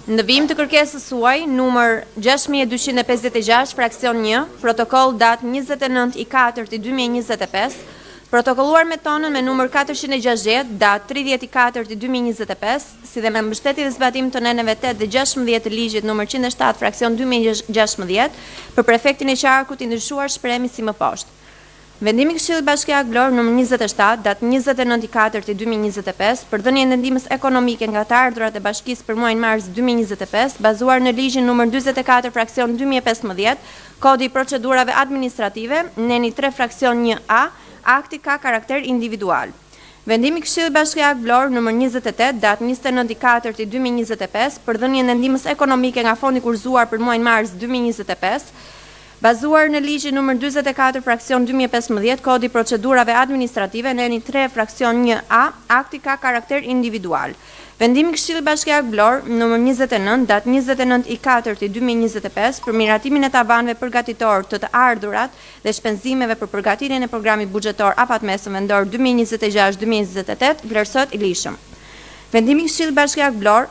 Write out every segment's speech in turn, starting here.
Ndëvim të kërkesës suaj, numër 6256, fraksion 1, protokoll datë 29/4/2025, protokolluar me tonën me numër 460, datë 30/4/2025, si dhe me mbështetje dhe zbatim të nëneve 8 dhe 16 të ligjit numër 107, fraksion 2016, për prefektin e qarkut i ndryshuar shprehemi si më poshtë. Vendimi i Këshillit Bashkiak Vlorë nr. 27, datë 29/4/2025, për dhënien e ndihmës ekonomike nga të ardhurat e bashkisë për muajin mars 2025, bazuar në ligjin nr. 44 fraksion 2015, Kodi i procedurave administrative, neni 3 fraksion 1A, akti ka karakter individual. Vendimi i Këshillit Bashkiak Vlorë nr. 28, datë 29/4/2025, për dhënien e ndihmës ekonomike nga fondi kurzuar për muajin mars 2025, bazuar në ligjin nr. 44 fraksion 2015, Kodi i procedurave administrative, neni 3 fraksion 1A, akti ka karakter individual. Vendimi i Këshillit Bashkiak Vlorë nr. 29, datë 29/4/2025, për miratimin e tavanëve përgatitor të ardhurat dhe shpenzimeve për përgatitjen e programit buxhetor afatmesëm vendor 2026-2028, vlerësohet i lishëm. Vendimi i Këshillit Bashkiak Vlorë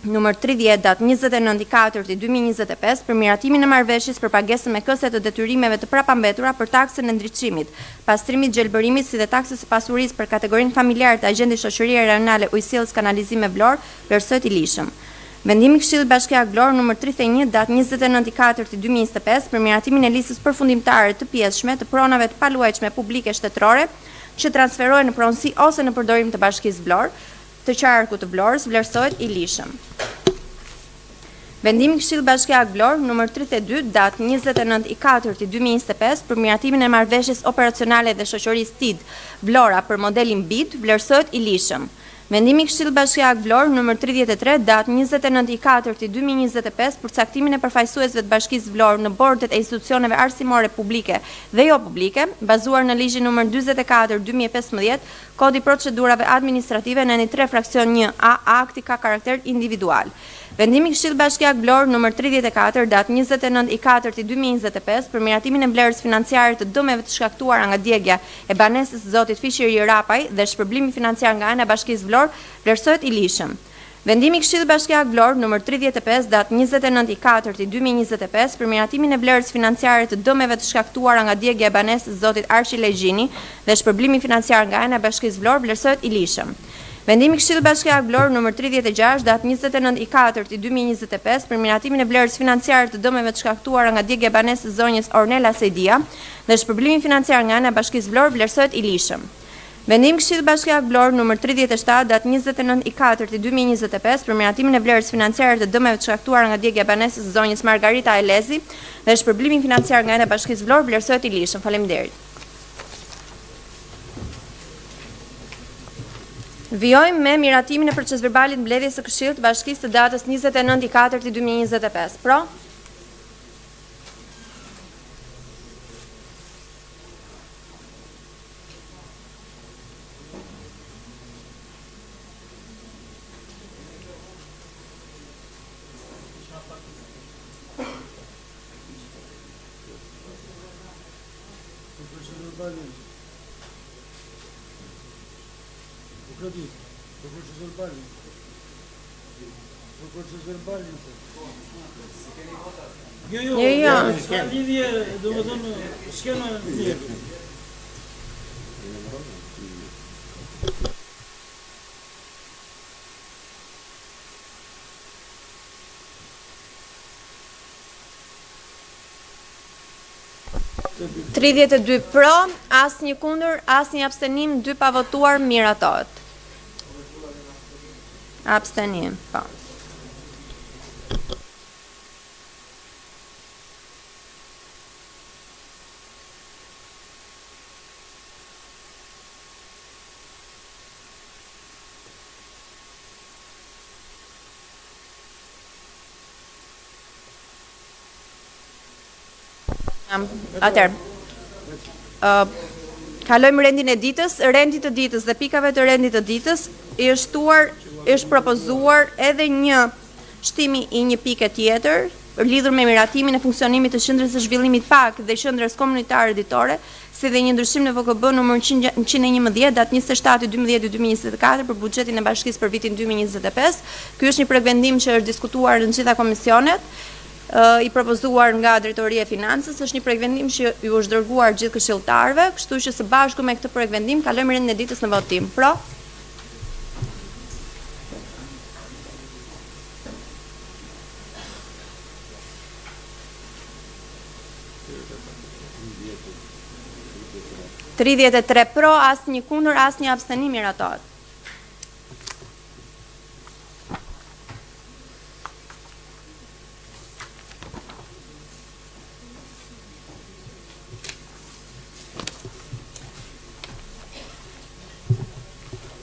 numër 30, datë 29/4/2025, për miratimin e marrëveshjes për pagesën me këse të detyrimeve të prapambetura për taksën e ndriçimit, pastrimit, gjelbërimit, si dhe taksës së pasurisë për kategorinë familjare të agjendit shoqërie rajonale ujësillës kanalizime Vlorë, vlerësohet i lishëm. Vendimi i Këshillit Bashkiak Vlorë numër 31, datë 29/4/2025, për miratimin e listës përfundimtare të pjesshme të pronave të paluajtshme publike shtetërore që transferohen në pronësi ose në përdorim të Bashkisë Vlorë, të qarkut të Vlorës, vlerësohet i lishëm. Vendimi i Këshillit Bashkiak Vlorë numër 32, datë 29/4/2025, për miratimin e marrëveshjes operacionale dhe shoqërisë TID Vlora për modelin BID, vlerësohet i lishëm. Vendimi i Këshillit Bashkiak Vlorë numër 33, datë 29/4/2025, për caktimin e përfaqësuesve të Bashkisë Vlorë në bordet e institucioneve arsimore publike dhe jo publike, bazuar në ligjin numër 44/2015, Kodi i procedurave administrative, neni 3 fraksion 1A, akti ka karakter individual. Vendimi i Këshillit Bashkiak Vlorë numër 34, datë 29/4/2025, për miratimin e vlerës financiare të dëmeve të shkaktuara nga djegja e banesës së zotit Fiqiri Rapaj dhe shpërblimi financiar nga ana e Bashkisë Vlorë, vlerësohet i lishëm. Vendimi i Këshillit Bashkiak Vlorë numër 35, datë 29/4/2025, për miratimin e vlerës financiare të dëmeve të shkaktuara nga djegja e banesës së zotit Arshi Legjini dhe shpërblimi financiar nga ana e Bashkisë Vlorë, vlerësohet i lishëm. Vendimi i Këshillit Bashkiak Vlorë numër 36, datë 29/4/2025, për miratimin e vlerës financiare të dëmeve të shkaktuara nga djegja e banesës së zonjës Ornela Sejdia dhe shpërblimi financiar nga ana e Bashkisë Vlorë, vlerësohet i lishëm. Vendimi i Këshillit Bashkiak Vlorë numër 37, datë 29/4/2025, për miratimin e vlerës financiare të dëmeve të shkaktuara nga djegja e banesës së zonjës Margarita Elezi dhe shpërblimi financiar nga ana e Bashkisë Vlorë, vlerësohet i lishëm. Faleminderit. Vijojmë me miratimin e procesverbalit mbledhjes së Këshillit të Bashkisë të datës 29/4/2025. Pro? $32 pro, asnjë kundër, asnjë abstenim, 2 pa votuar, miratohet. Abstenim, po. Atëherë, kalojmë rendin e ditës. Rendi të ditës dhe pikave të rendit të ditës është propozuar edhe një shtimi i një pike tjetër lidhur me miratimin e funksionimit të qendrës së zhvillimit PAK dhe qendrës komunitare editore, si dhe një ndryshim në VKB numër 111 datë 27/12/2024 për buxhetin e bashkisë për vitin 2025. Ky është një projektvendim që është diskutuar në gjitha komisionet, i propozuar nga Drejtoria e Financës, është një projektvendim që ju është dërguar gjithë këshilltarëve, kështu që së bashku me këtë projektvendim kalojmë rendin e ditës në votim. Pro. $33 pro, asnjë kundër, asnjë abstenim, miratohet.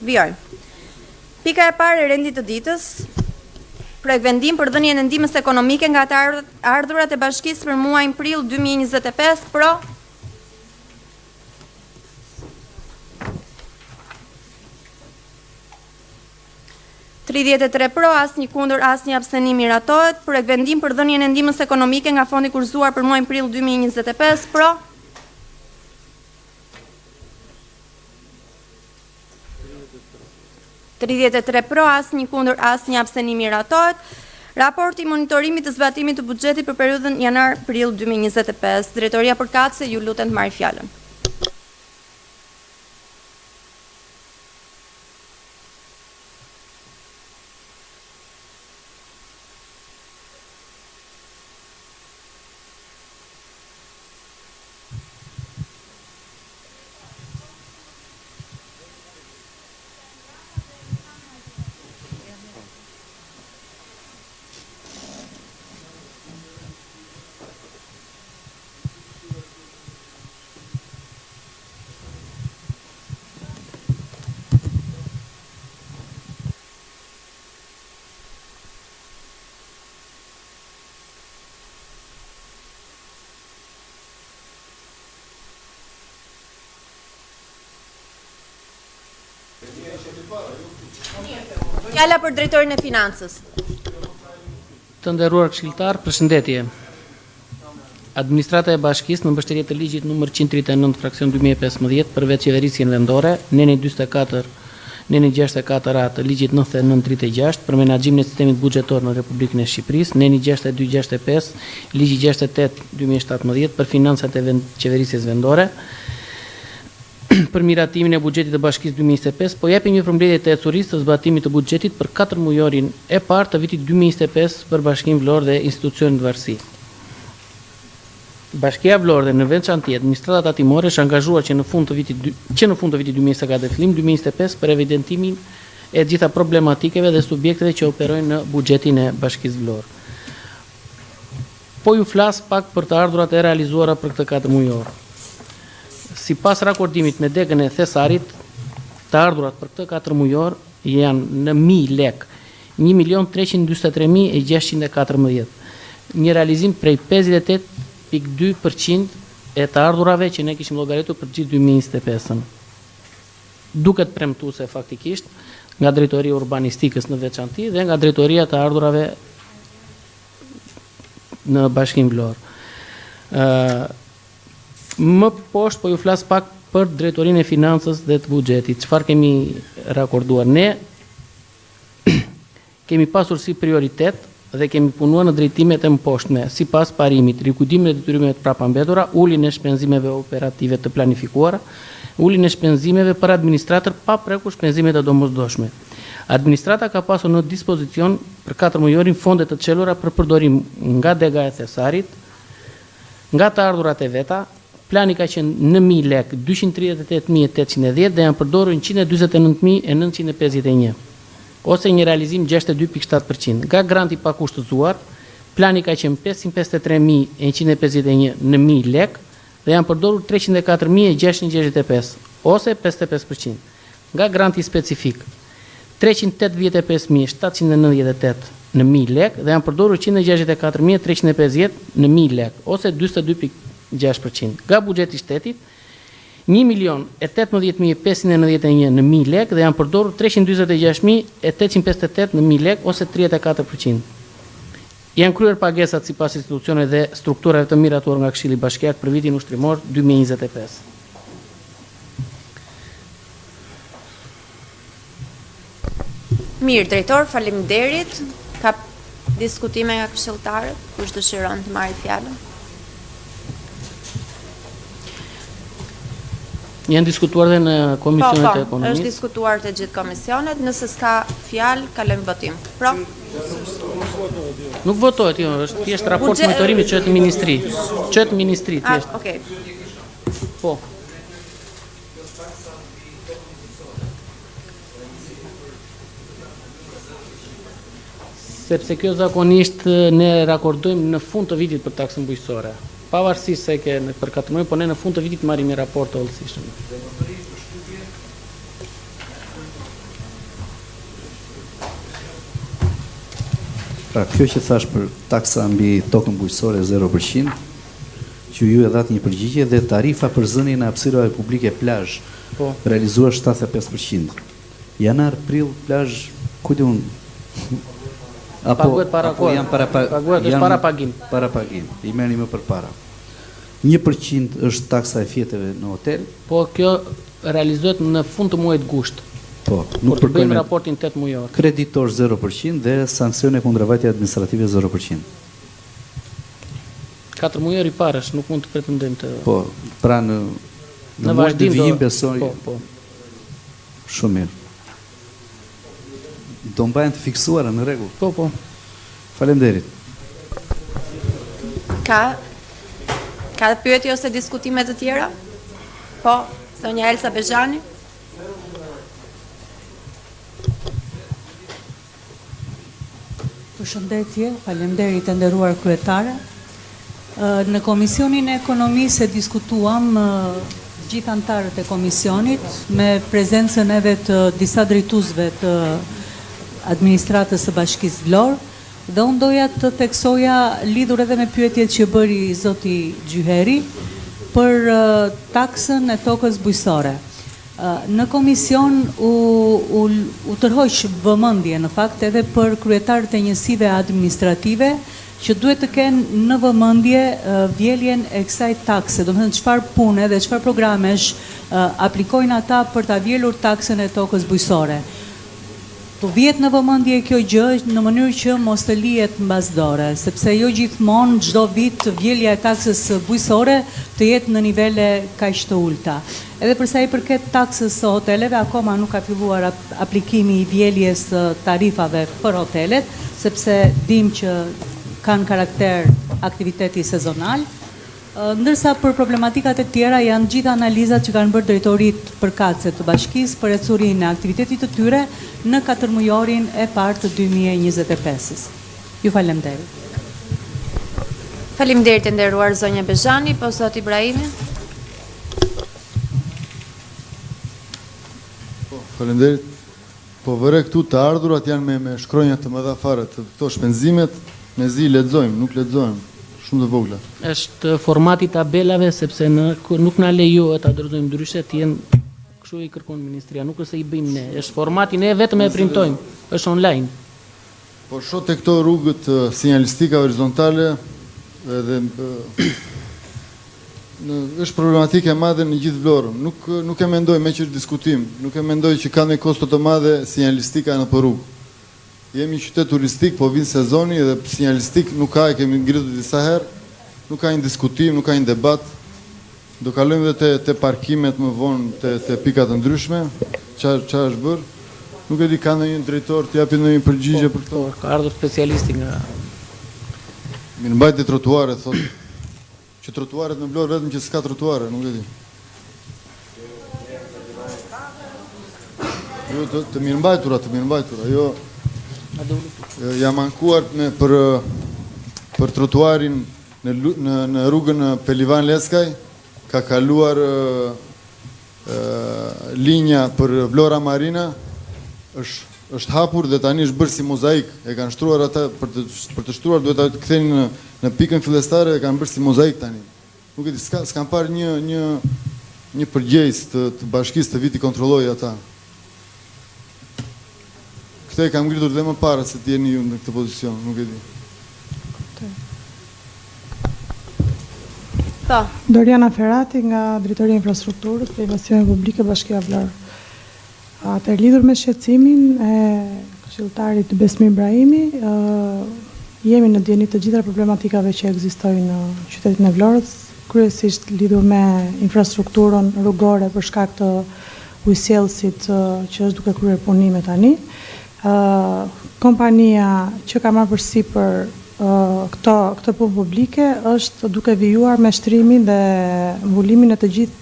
Vjojmë. Pika e parë e rendit të ditës, projektvendim për dhënien e ndihmës ekonomike nga të ardhurat e bashkisë për muajin prill 2025, pro. $33 pro, asnjë kundër, asnjë abstenim, miratohet. Projektvendim për dhënien e ndihmës ekonomike nga fondi kurzuar për muajin prill 2025, pro. $33 pro, asnjë kundër, asnjë abstenim, miratohet. Raporti i monitorimit të zbatimit të buxhetit për periudhën janar-prill 2025. Drejtoria përkatëse ju lutem të marrë fjalën. Fjala për drejtorin e financës. Të nderuar këshilltar, përshëndetje. Administrata e bashkisë në mbështetje të ligjit numër 139 fraksion 2015 përveç qeverisjen vendore, neni 44, neni 64A të ligjit 9936 për menaxhimin e sistemit buxhetor në Republikën e Shqipërisë, neni 6265, ligji 68/2017 për financat e qeverisjes vendore, për miratimin e buxhetit të bashkisë 2025, po japim një përmbledhje të ecurisë të zbatimit të buxhetit për 4 mujorin e parë të vitit 2025 për Bashkinë Vlorë dhe institucionet varësi. Bashkia Vlorë dhe në veçantë administrata tatimore është angazhuar që në fund të vitit 2024 dhe fillim 2025 për evidentimin e gjitha problematikeve dhe subjekteve që operojnë në buxhetin e Bashkisë Vlorë. Po ju flas pak për të ardhurat e realizuara për këtë 4 mujor. Si pas rakordimit me degën e thesarit, të ardhurat për këtë 4 mujor janë në 1000 lek, 1.343.614, një realizim prej 58.2% e të ardhurave që ne kishim llogaritur për gjithë 2025-ën. Duket premtuese faktikisht nga Drejtoria Urbanistikës në veçantë dhe nga Drejtoria të ardhurave në Bashkinë Vlorë. Më poshtë po ju flas pak për Drejtorinë e Financës dhe të buxhetit. Çfarë kemi rakorduar? Ne kemi pasur si prioritet dhe kemi punuar në drejtimet e mëposhtme, sipas parimit, rikujtimin e detyrimeve të prapambetura, uljen e shpenzimeve operative të planifikuara, uljen e shpenzimeve për administratër pa prekur shpenzimet e domosdoshme. Administrata ka pasur në dispozicion për 4 mujorin fonde të çelura për përdorim nga dega e thesarit, nga të ardhurat e veta. Plani ka qenë në 1000 lek, 238.810 dhe janë përdorur 149.951, ose një realizim 62.7%. Nga granti pa kushtëzuar, plani ka qenë 553.151 në 1000 lek dhe janë përdorur 304.665, ose 55%. Nga granti specifik, 385.798 në 1000 lek dhe janë përdorur 164.350 në 1000 lek, ose 42.6%. Nga buxheti i shtetit, 1.018.591 në 1000 lek dhe janë përdorur 346.858 në 1000 lek, ose 34%. Janë kryer pagesat sipas institucioneve dhe strukturave të miratuar nga Këshilli Bashkiak për vitin ushtimor 2025. Mirë, drejtor, faleminderit. Ka diskutime nga këshilltarët, kush dëshiron të marrë fjalën? Janë diskutuar dhe në komisionet e është ekonomisë. diskutuar të gjithë komisionet, nëse s'ka fjalë, kalojmë votim. Nuk votohet, jo, është thjesht raport monitorimi që është ministri. Qëtë ministri, thjesht. Okej. Po. Sepse kjo zakonisht ne rakordojmë në fund të vitit për taksën bujqësore. Pavarësisht se ke në përkatërmojmë, po ne në fund të vitit marrim një raport të hollësishëm. Pra, kjo që thash për taksa mbi tokën bujqësore 0%, që ju e dhatë një përgjigje dhe tarifa për zënien e hapësirave publike plazh, Po. realizuar 75%. Janar, prill, plazh, ku di unë? Paguhet para kohë. Janë para Paguhet është para pagim. Para pagim. I merrni më përpara. 1% është taksa e fjetëve në hotel. Po kjo realizohet në fund të muajit gusht. Po, Nuk nuk të bëjmë përkojnë raportin 8 mujor. kreditor 0% dhe sanksione kundërvajtje administrative 0%. 4 mujor i parësh, nuk mund të pretendojmë të... Po, pra në muaj të vazhdim vijim do- besoj Po. shumë mirë. Do mbahen të fiksuara në rregull. Po. Faleminderit. Ka pyetje ose diskutime të tjera? Po, Sonja Elsa Bezhani. Përshëndetje, faleminderit të nderuar kryetare. Në Komisionin e Ekonomisë e diskutuam gjithë anëtarët e komisionit me prezencën edhe të disa drejtuesve të administratës së Bashkisë Vlorë dhe unë doja të theksoja lidhur edhe me pyetjet që bëri zoti Gjyheri për taksën e tokës bujqësore. Në komision u tërhoq vëmendje në fakt edhe për kryetarët e njësive administrative që duhet të kenë në vëmendje vjeljen e kësaj takse, do të thënë çfarë pune dhe çfarë programesh aplikojnë ata për ta vjelur taksën e tokës bujqësore. Të vjet në vëmendje kjo gjë në mënyrë që mos të lihet mbasdore, sepse jo gjithmonë çdo vit vjelja e taksës bujqësore të jetë në nivele kaq të ulta. Edhe për sa i përket taksës së hoteleve, akoma nuk ka filluar aplikimi i vjeljes tarifave për hotelet, sepse dim që kanë karakter aktiviteti sezonal. Ndërsa për problematikat e tjera janë gjitha analizat që kanë bërë drejtorit përkatëse të bashkisë për ecurinë e aktivitetit të tyre në 4 mujorin e parë të 2025-s. Ju faleminderit. Faleminderit e nderuar zonja Bezhani, po zot Ibrahimi. Faleminderit. Po vëre këtu të ardhurat janë me shkronja të mëdha fare, të këto shpenzimet, me zi lexojmë, nuk lexojmë. Shumë të vogla. Është formati tabelave sepse nuk na lejohet ta dorëzojmë ndryshe, të jenë kështu i kërkon ministria, nuk është se i bëjmë ne. Është formati, ne vetëm e printojmë, është online. Po shoh te këto rrugët sinjalistika horizontale edhe është problematike e madhe në gjithë Vlorën. Nuk e mendoj me që është diskutim, nuk e mendoj që ka një kosto të madhe sinjalistika në për rrugë. Jemi qytet turistik, po vinë sezoni dhe sinjalistik nuk ka, e kemi ngritur disa herë, nuk ka një diskutim, nuk ka një debat. Do kalojmë dhe te parkimet më vonë, te pikat të ndryshme, çfarë është bërë. Nuk e di ka ndonjë drejtor të japi ndonjë përgjigje për këto. Po, ka ardhur specialisti nga Mirëmbajtje trotuare, thotë. Që trotuaret në Vlorë vetëm që s'ka trotuare, nuk e di. Jo, të mirëmbajtura, jo. Jam ankuar për trotuarin në rrugën Pelivan Leskaj, ka kaluar linja për Vlora Marina, është hapur dhe tani është bërë si mozaik, e kanë shtruar ata, për të shtruar duhet të kthejnë në pikën fillestare, e kanë bërë si mozaik tani. Nuk e di, s'kan parë një përgjegjës të bashkisë të viti kontrolloi ata. Këtë e kam ngritur dhe më para se t'jeni ju në këtë pozicion, nuk e di. Po. Doriana Ferrati nga Drejtoria e Infrastrukturës dhe Investime Publike Bashkia Vlorë. Të lidhur me shqetësimin e këshilltarit Besmir Ibrahimi, jemi në dieni të gjitha problematikave që ekzistojnë në qytetin e Vlorës, kryesisht lidhur me infrastrukturën rrugore për shkak të ujësjellësit që është duke kryer punime tani. Kompania që ka marrë përsipër këtë punë publike është duke vijuar me shtrimin dhe mbulimin e të gjithë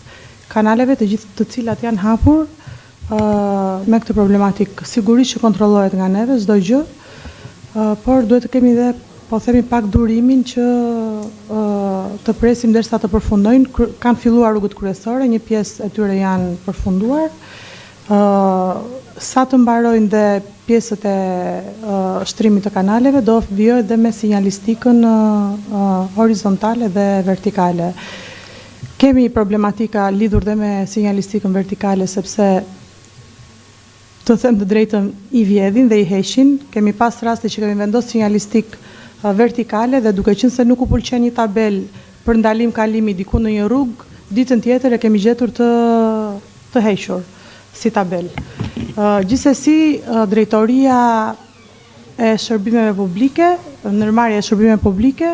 kanaleve, të gjithë të cilat janë hapur me këtë problematik. Sigurisht që kontrollohet nga neve çdo gjë, por duhet të kemi dhe, po themi, pak durimin që të presim derisa të përfundojnë. Kanë filluar rrugët kryesore, një pjesë e tyre janë përfunduar. Sa të mbarojnë dhe pjesët e shtrimit të kanaleve, do vijojë dhe me sinjalistikën horizontale dhe vertikale. Kemi problematika lidhur dhe me sinjalistikën vertikale, sepse të them të drejtën i vjedhin dhe i heshin. Kemi pas raste që kemi vendosur sinjalistik vertikale dhe duke qenë se nuk u pëlqen një tabel për ndalim kalimi diku në një rrugë, ditën tjetër e kemi gjetur të hequr si tabel. Gjithsesi, Drejtoria e Shërbimeve Publike, ndërmarrja e shërbimeve publike,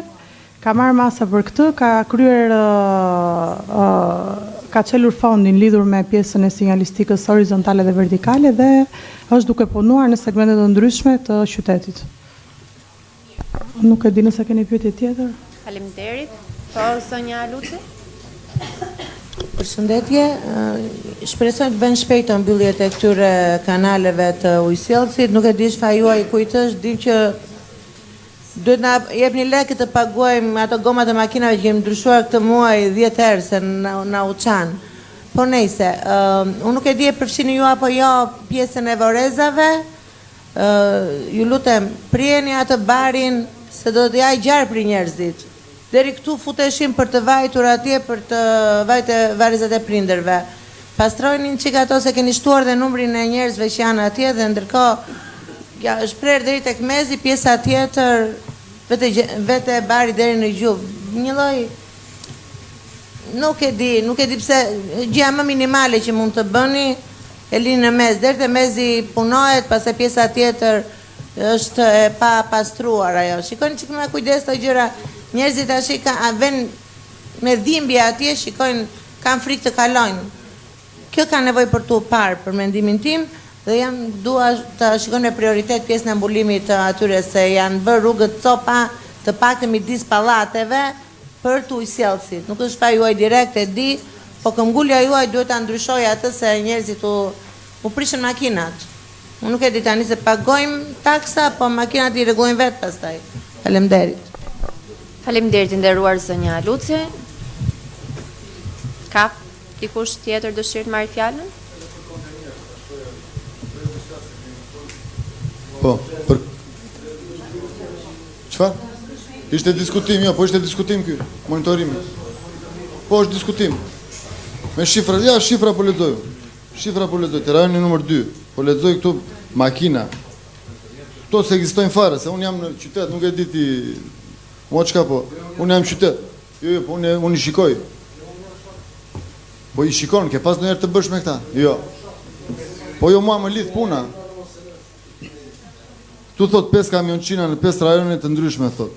ka marrë masa për këtë, ka kryer ka çelur fondin lidhur me pjesën e sinjalistikës horizontale dhe vertikale dhe është duke punuar në segmente të ndryshme të qytetit. Nuk e di nëse keni pyetje tjetër. Faleminderit. Po, Sonja Luci? Përshëndetje, shpresoj të bëjnë shpejt mbylljet e këtyre kanaleve të ujësjellësit. Nuk e di çfarë juaj kujt është, dim që duhet na jepni lekë të paguajmë ato gomat e makinave që kemi ndryshuar këtë muaj 10 herë se na u çan. Po nejse, unë nuk e di e përfshini ju apo jo pjesën e vorezave. Ju lutem, prijeni atë barin se do të jaj gjarë për njerëzit. Deri këtu futeshim për të vajtur atje, për të varrezat e prindërve. Pastrojnin çik ato se keni shtuar dhe numrin e njerëzve që janë atje dhe ndërkohë është prerë deri tek mezi, pjesa tjetër vete bari deri në gjuhë. Një lloj nuk e di pse gjëja më minimale që mund të bëni e lini në mes, deri te mezi punohet, pastaj pjesa tjetër është e pa pastruar ajo. Shikoni çik me kujdes këto gjëra. Njerëzit tash vën me dhimbje atje, shikojnë, kanë frikë të kalojnë. Kjo ka nevojë për tu parë për mendimin tim dhe dua të shikoj me prioritet pjesën e mbulimit të atyre se janë bërë rrugët copa të paktën midis pallateve për të ujësjellësit. Nuk është fa juaj direkt e di, po këmbgulja juaj duhet ta ndryshojë atë se njerëzit u prishën makinat. Unë nuk e di tani se pagojmë taksa, po makinat i rregullojnë vetë pastaj. Faleminderit. Faleminderit i nderuar Sonja Luci. Ka dikush tjetër dëshirë të marrë fjalën? Po, për çfarë? Ishte diskutim, jo, po ishte diskutim ky, monitorimi. Po është diskutim. Me shifra, ja, shifra po lexoj. Shifra po lexoj, te rajoni numër 2. Po lexoj këtu makina. Këto se ekzistojnë fare, se unë jam në qytet, nuk e di ti. Mo qka po, unë jam qytet, jo, po unë i shikoj. Po i shikon, ke pas nëherë të bësh me këta? Jo. Po jo mua më lidh puna. Tu thot 5 kamionçina në 5 rajone të ndryshme, thot.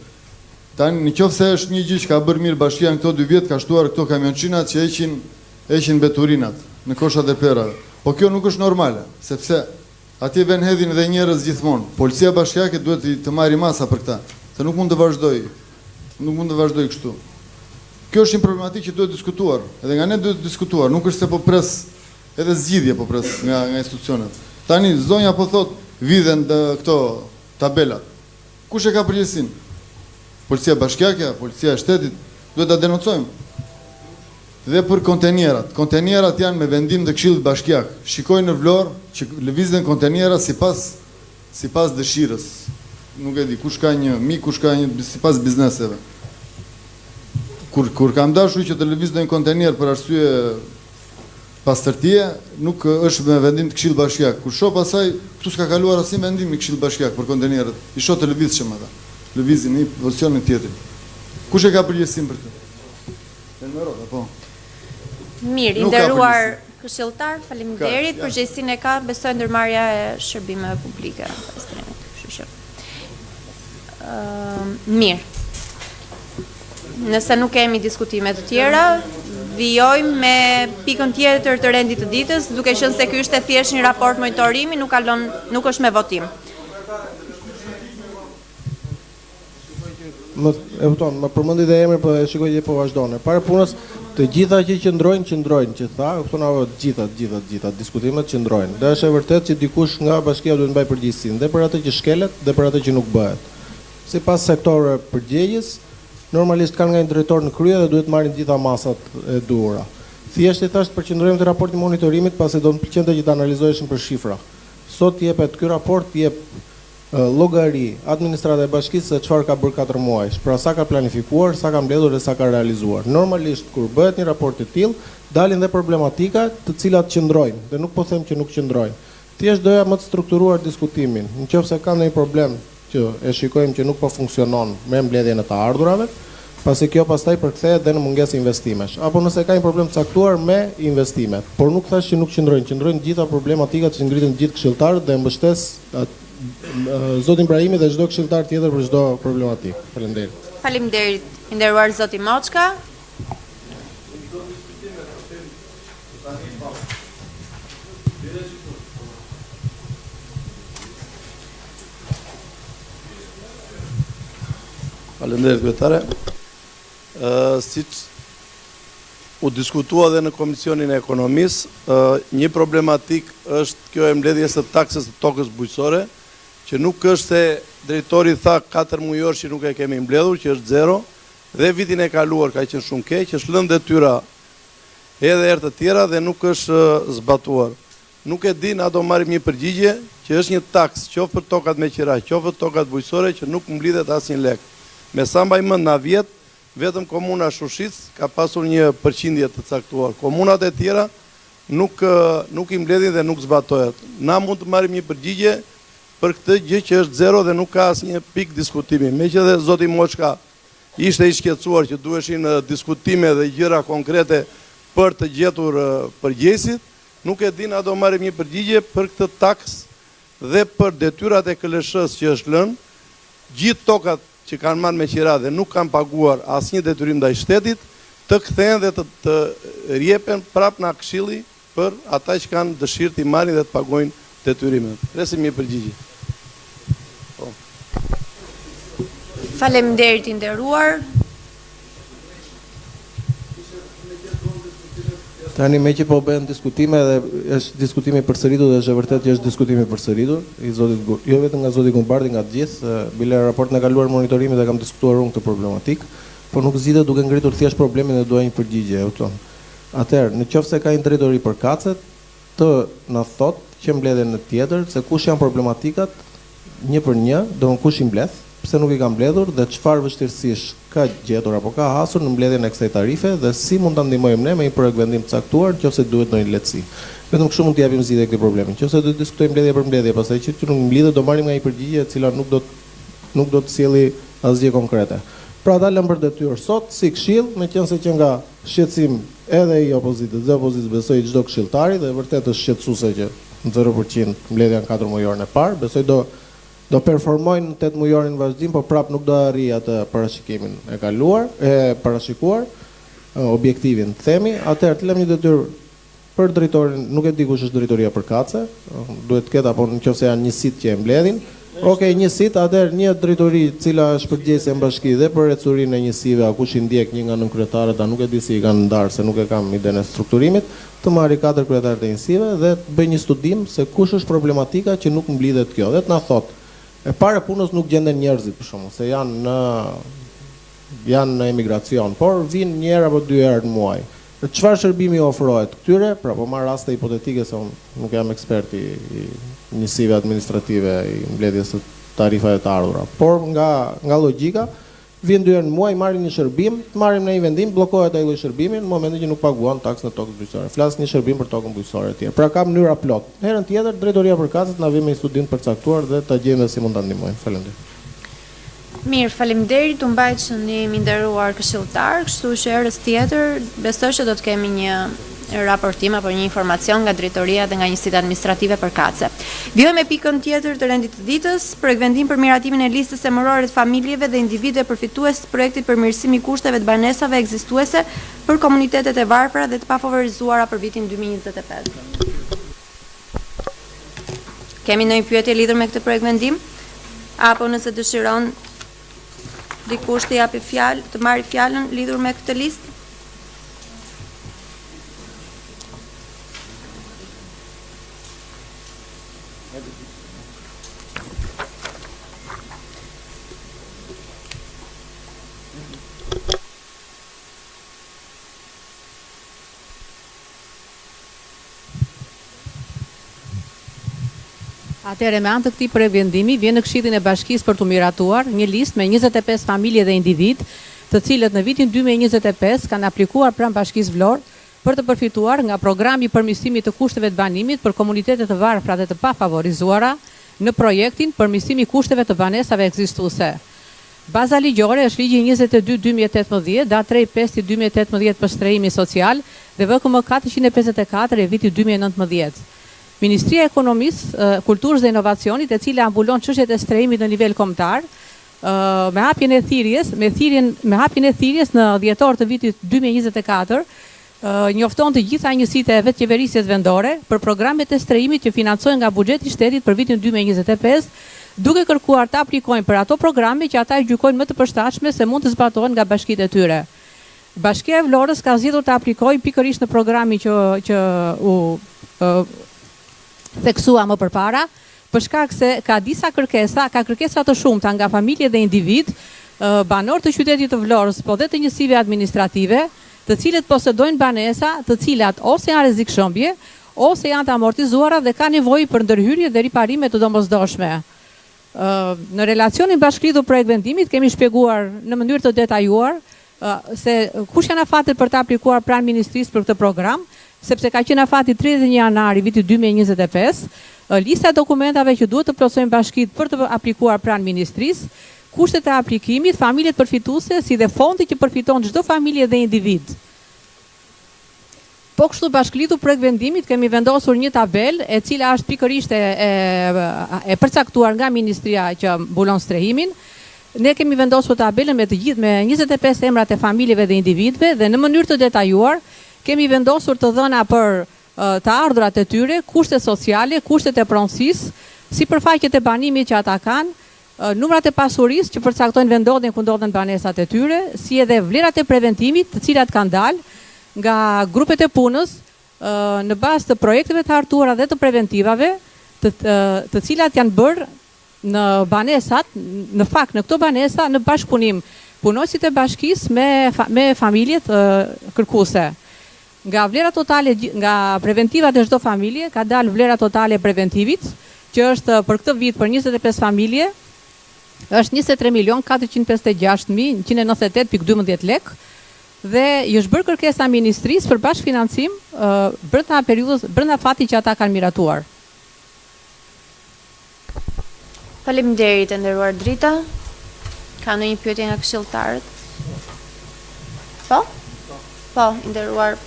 Tani në qoftë se është një gjë që ka bërë mirë bashkia në këto 2 vjet, ka shtuar këto kamionçinat që heqin beturinat në koshat e perave. Po kjo nuk është normale, sepse atje vjen hedhin edhe njerëz gjithmonë. Policia bashkiake duhet të marrë masa për këtë. Se nuk mund të vazhdoj kështu. Kjo është një problematikë që duhet diskutuar, edhe nga ne duhet diskutuar, nuk është se po pres, edhe zgjidhje po pres nga institucionet. Tani, zonja po thot, vidhen këto tabelat. Kush e ka përgjegjësinë? Policia bashkiake, policia e shtetit, duhet ta denocojmë. Dhe për kontenerat. Kontenerat janë me vendim të Këshillit Bashkiak. Shikojnë në Vlorë që lëvizën kontenerat sipas dëshirës. Nuk e di, kush ka një mik, kush ka një sipas bizneseve. Kur kam dashur që të lëvizdojnë kontener për arsye pastërtie, nuk është me vendim të Këshillit Bashkiak. Kur shoh pasaj, këtu s'ka kaluar asnjë vendim i Këshillit Bashkiak për kontenerët. I shoh të lëvizshëm ata. Lëvizin në pozicionin tjetër. Kush e ka përgjegjësinë për këtë? Mirë, Nuk ka nderuar këshilltar, faleminderit. Përgjegjësinë e ka, besoj ndërmarrja e shërbimeve publike. Kështu që. Mirë. Nëse nuk kemi diskutime të tjera, vijojmë me pikën tjetër të rendit të ditës, duke qenë se ky është thjesht një raport monitorimi, nuk është me votim. Më përmendi dhe emrin, po e shikoj që po vazhdon. Para punës, të gjitha që qëndrojnë, që tha, gjitha diskutimet qëndrojnë. Dhe është e vërtet që dikush nga bashkia duhet mbaj përgjegjësinë, dhe për atë që shkelet, dhe për atë që nuk bëhet. Sipas sektorëve përgjegjës, normalisht kanë nga një drejtor në krye dhe duhet marrin gjitha masat e duhura. Thjesht i thashë përqendrojmë te raporti monitorimit, pasi do të pëlqente që të analizoheshin për shifra. Sot jepet ky raport, jep llogari administrata e bashkisë se çfarë ka bërë 4 muaj, pra sa ka planifikuar, sa ka mbledhur dhe sa ka realizuar. Normalisht kur bëhet një raport i tillë, dalin dhe problematika të cilat qëndrojnë, dhe nuk po them që nuk qëndrojnë. Thjesht doja më të strukturuar diskutimin. Nëse ka ndonjë problem që e shikojmë që nuk po funksionon me mbledhjen e të ardhurave, pasi kjo pastaj përkthehet dhe në mungesë investimesh, apo nëse ka një problem të caktuar me investimet. Por nuk thash që nuk qëndrojnë gjitha problematikat që ngritën gjithë këshilltarët dhe mbështes Zotin Ibrahimi dhe çdo këshilltar tjetër për çdo problematik. Faleminderit. Faleminderit, nderuar zoti Moçka. Faleminderit kryetare. Siç u diskutua dhe në Komisionin e Ekonomisë, një problematik është kjo e mbledhjes së taksës të tokës bujqësore, që nuk është se drejtori tha 4 mujor që nuk e kemi mbledhur, që është 0, dhe vitin e kaluar ka qenë shumë keq, është lënë detyra edhe herë të tjera dhe nuk është zbatuar. Nuk e di, na do marrim një përgjigje që është një taks, qoftë për tokat me qira, qoftë për tokat bujqësore, që nuk mblidhet asnjë lek. Me sa mbaj mend na vjet, vetëm komuna Shushit ka pasur një përqindje të caktuar. Komunat e tjera nuk i mbledhin dhe nuk zbatohet. Na mund të marrim një përgjigje për këtë gjë që është 0 dhe nuk ka asnjë pikë diskutimi. Meqenëse zoti Moçka ishte i shqetësuar që duheshin diskutime dhe gjëra konkrete për të gjetur përgjegjësit, nuk e di, na do marrim një përgjigje për këtë taks dhe për detyrat e KLSH-s që është lënë, gjithë tokat që kanë marrë me qira dhe nuk kanë paguar asnjë detyrim ndaj shtetit, të kthehen dhe të rjepen prap nga këshilli për ata që kanë dëshirë të marrin dhe të pagojnë detyrimet. Presim një përgjigje. Faleminderit i nderuar. Tani me që po bëhen diskutime dhe është diskutimi përsëritur dhe është e vërtet që është diskutimi përsëritur, jo vetëm nga zoti Gumbardi, nga të gjithë, bile raportin e kaluar monitorimit dhe kam diskutuar unë këtë problematik, por nuk zgjidhet duke ngritur thjesht problemin dhe dua një përgjigje. Atëherë, në qoftë se ka një drejtori për kacet, të na thot që mbledhen në tjetër se kush janë problematikat një për një, do në kush i mbledh, pse nuk i ka mbledhur dhe çfarë vështirësish ka gjetur apo ka hasur në mbledhjen e kësaj tarife dhe si mund ta ndihmojmë ne me një projekt vendim të caktuar nëse duhet ndonjë lehtësi. Vetëm kështu mund të japim zgjidhje këtij problemi. Nëse do të diskutojmë mbledhje për mbledhje, pastaj që nuk mblidhet do marrim nga një përgjigje e cila nuk do të sjellë asgjë konkrete. Pra dalëm për detyrë sot si këshill, meqense që nga shqetësim edhe i opozitës dhe opozitës besoj çdo këshilltari dhe vërtet është shqetësuese që në 0% mbledhja në 4 mujorin e parë, besoj do performojnë 8 mujorin vazhdim, por prap nuk do arrijë atë parashikimin e kaluar, e parashikuar, objektivin themi. Atëherë të lëm një detyrë për drejtorin, nuk e di kush është drejtoria për kace, duhet të ketë apo nëse janë një sit që e mbledhin. Okej, një sit, atëherë një drejtori e cila është përgjegjëse në bashki dhe për ecurinë e njësive, a kush i ndjek një nga nënkretarët, a nuk e di si i kanë ndarë se nuk e kam idenë e strukturimit, të marri 4 kryetarët e njësive dhe të bëj një studim se kush është problematika që nuk mblidhet kjo. Dhe të na thotë, e pare punës nuk gjenden njerëzit për shkakun se janë në emigracion, por vinë një herë apo 2 herë në muaj. Çfarë shërbimi ofrohet këtyre? Pra po marr raste hipotetike se unë nuk jam ekspert i njësive administrative i mbledhjes së tarifave të ardhura. Por nga logjika, vjen 2 herë në muaj, marrin një shërbim, marrim në një vendim, bllokohet ai lloj shërbimi në momentin që nuk paguan taksën e tokës bujqësore. Flas një shërbim për tokën bujqësore etj. Pra ka mënyra plot. Herën tjetër drejtoria për kacet na vjen me një studim të përcaktuar dhe ta gjejmë se si mund ta ndihmojmë. Faleminderit. Mirë, faleminderit, u mbajtshëm i nderuar këshilltar, kështu që herës tjetër besoj që do të kemi një raportim apo një informacion nga drejtoria dhe nga njësitë administrative përkatëse. Vjojmë me pikën tjetër të rendit të ditës, projekt vendim për miratimin e listës emërore të familjeve dhe individëve përfitues të projektit për mirësimi i kushteve të banesave ekzistuese për komunitetet e varfra dhe të pafavorizuara për vitin 2025. Kemi ndonjë pyetje lidhur me këtë projekt vendim? Apo nëse dëshiron dikush të japi fjalë, të marrë fjalën lidhur me këtë listë? Atëherë me anë të këtij projektvendimi vjen në Këshillin e Bashkisë për të miratuar një listë me 25 familje dhe individ, të cilët në vitin 2025 kanë aplikuar pranë Bashkisë Vlorë për të përfituar nga programi i përmirësimit të kushteve të banimit për komunitetet të varfra dhe të pafavorizuara në projektin përmirësimi i kushteve të banesave ekzistuese. Baza ligjore është ligji 22/2018, datë 3/5/2018 për shtrehimin social dhe VKM 454 e vitit 2019. Ministria e Ekonomisë, Kulturës dhe Inovacionit, e cila ambulon çështjet e strehimit në nivel kombëtar, me hapjen e thirrjes në dhjetor të vitit 2024, njofton të gjitha njësitë e vetëqeverisjes vendore për programet e strehimit që financohen nga buxheti i shtetit për vitin 2025, duke kërkuar të aplikojnë për ato programe që ata i gjykojnë më të përshtatshme se mund të zbatohen nga bashkitë e tyre. Bashkia e Vlorës ka zgjedhur të aplikojë pikërisht në programin që u theksua më përpara, për shkak se ka disa kërkesa të shumta nga familje dhe individ, banor të qytetit të Vlorës, po dhe të njësive administrative, të cilët posedojnë banesa, të cilat ose janë rrezikshëmbje, ose janë të amortizuara dhe ka nevojë për ndërhyrje dhe riparime të domosdoshme. Në relacionin bashkëlidhur projekt vendimit kemi shpjeguar në mënyrë të detajuar se kush janë afatet për të aplikuar pranë ministrisë për këtë program, sepse ka qenë afati 31 janari vitit 2025, lista e dokumentave që duhet të plotësojnë bashkitë për të aplikuar pranë ministrisë, kushtet e aplikimit, familjet përfituese, si dhe fondi që përfiton çdo familje dhe individ. Po kështu bashkëlidhur projekt vendimit kemi vendosur një tabel e cila është pikërisht e përcaktuar nga ministria që mbulon strehimin. Ne kemi vendosur tabelën me 25 emrat e familjeve dhe individëve dhe në mënyrë të detajuar kemi vendosur të dhëna për të ardhurat e tyre, kushtet sociale, kushtet e pronësisë, sipërfaqet e banimit që ata kanë, numrat e pasurisë që përcaktojnë vendodjen ku ndodhen banesat e tyre, si edhe vlerat e preventimit, të cilat kanë dalë nga grupet e punës në bazë të projekteve të hartuara dhe të preventivave, të cilat janë bërë në banesat, në fakt në këto banesa në bashkëpunim punojësit e bashkisë me familjet kërkuese. Nga vlera totale, nga preventivat e çdo familje, ka dalë vlera totale e preventivit, që është për këtë vit për 25 familje, është 23.456.198.12 lek, dhe i është bërë kërkesa ministrisë për bashkëfinancim brenda fatit që ata kanë miratuar. Faleminderit, e nderuar Drita. Ka ndonjë pyetje nga këshilltarët? Po? Po, i nderuar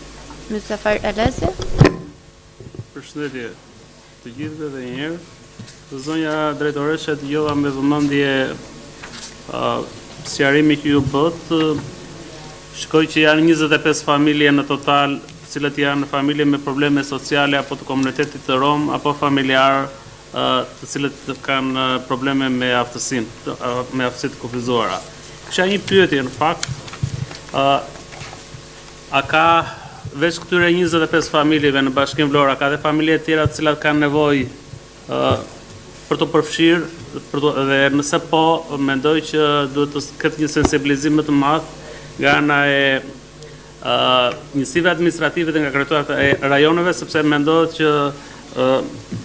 Mysafar Elezi. Përshëndetje të gjithëve dhe një herë. Zonja drejtoreshe, dëgjova me vëmendje sqarimi që ju bët. Shkoj që janë 25 familje në total, cilët janë familje me probleme sociale apo të komunitetit të Rom, apo familjar të cilët kanë probleme me aftësinë të kufizuara. Kisha një pyetje në fakt, a ka veç këtyre 25 familjeve në Bashkinë Vlora, ka dhe familje tjera të cilat kanë nevojë për të përfshirë dhe nëse po, mendoj që duhet të ketë një sensibilizim më të madh nga ana e njësive administrative dhe nga kryetarët e rajoneve, sepse mendohet që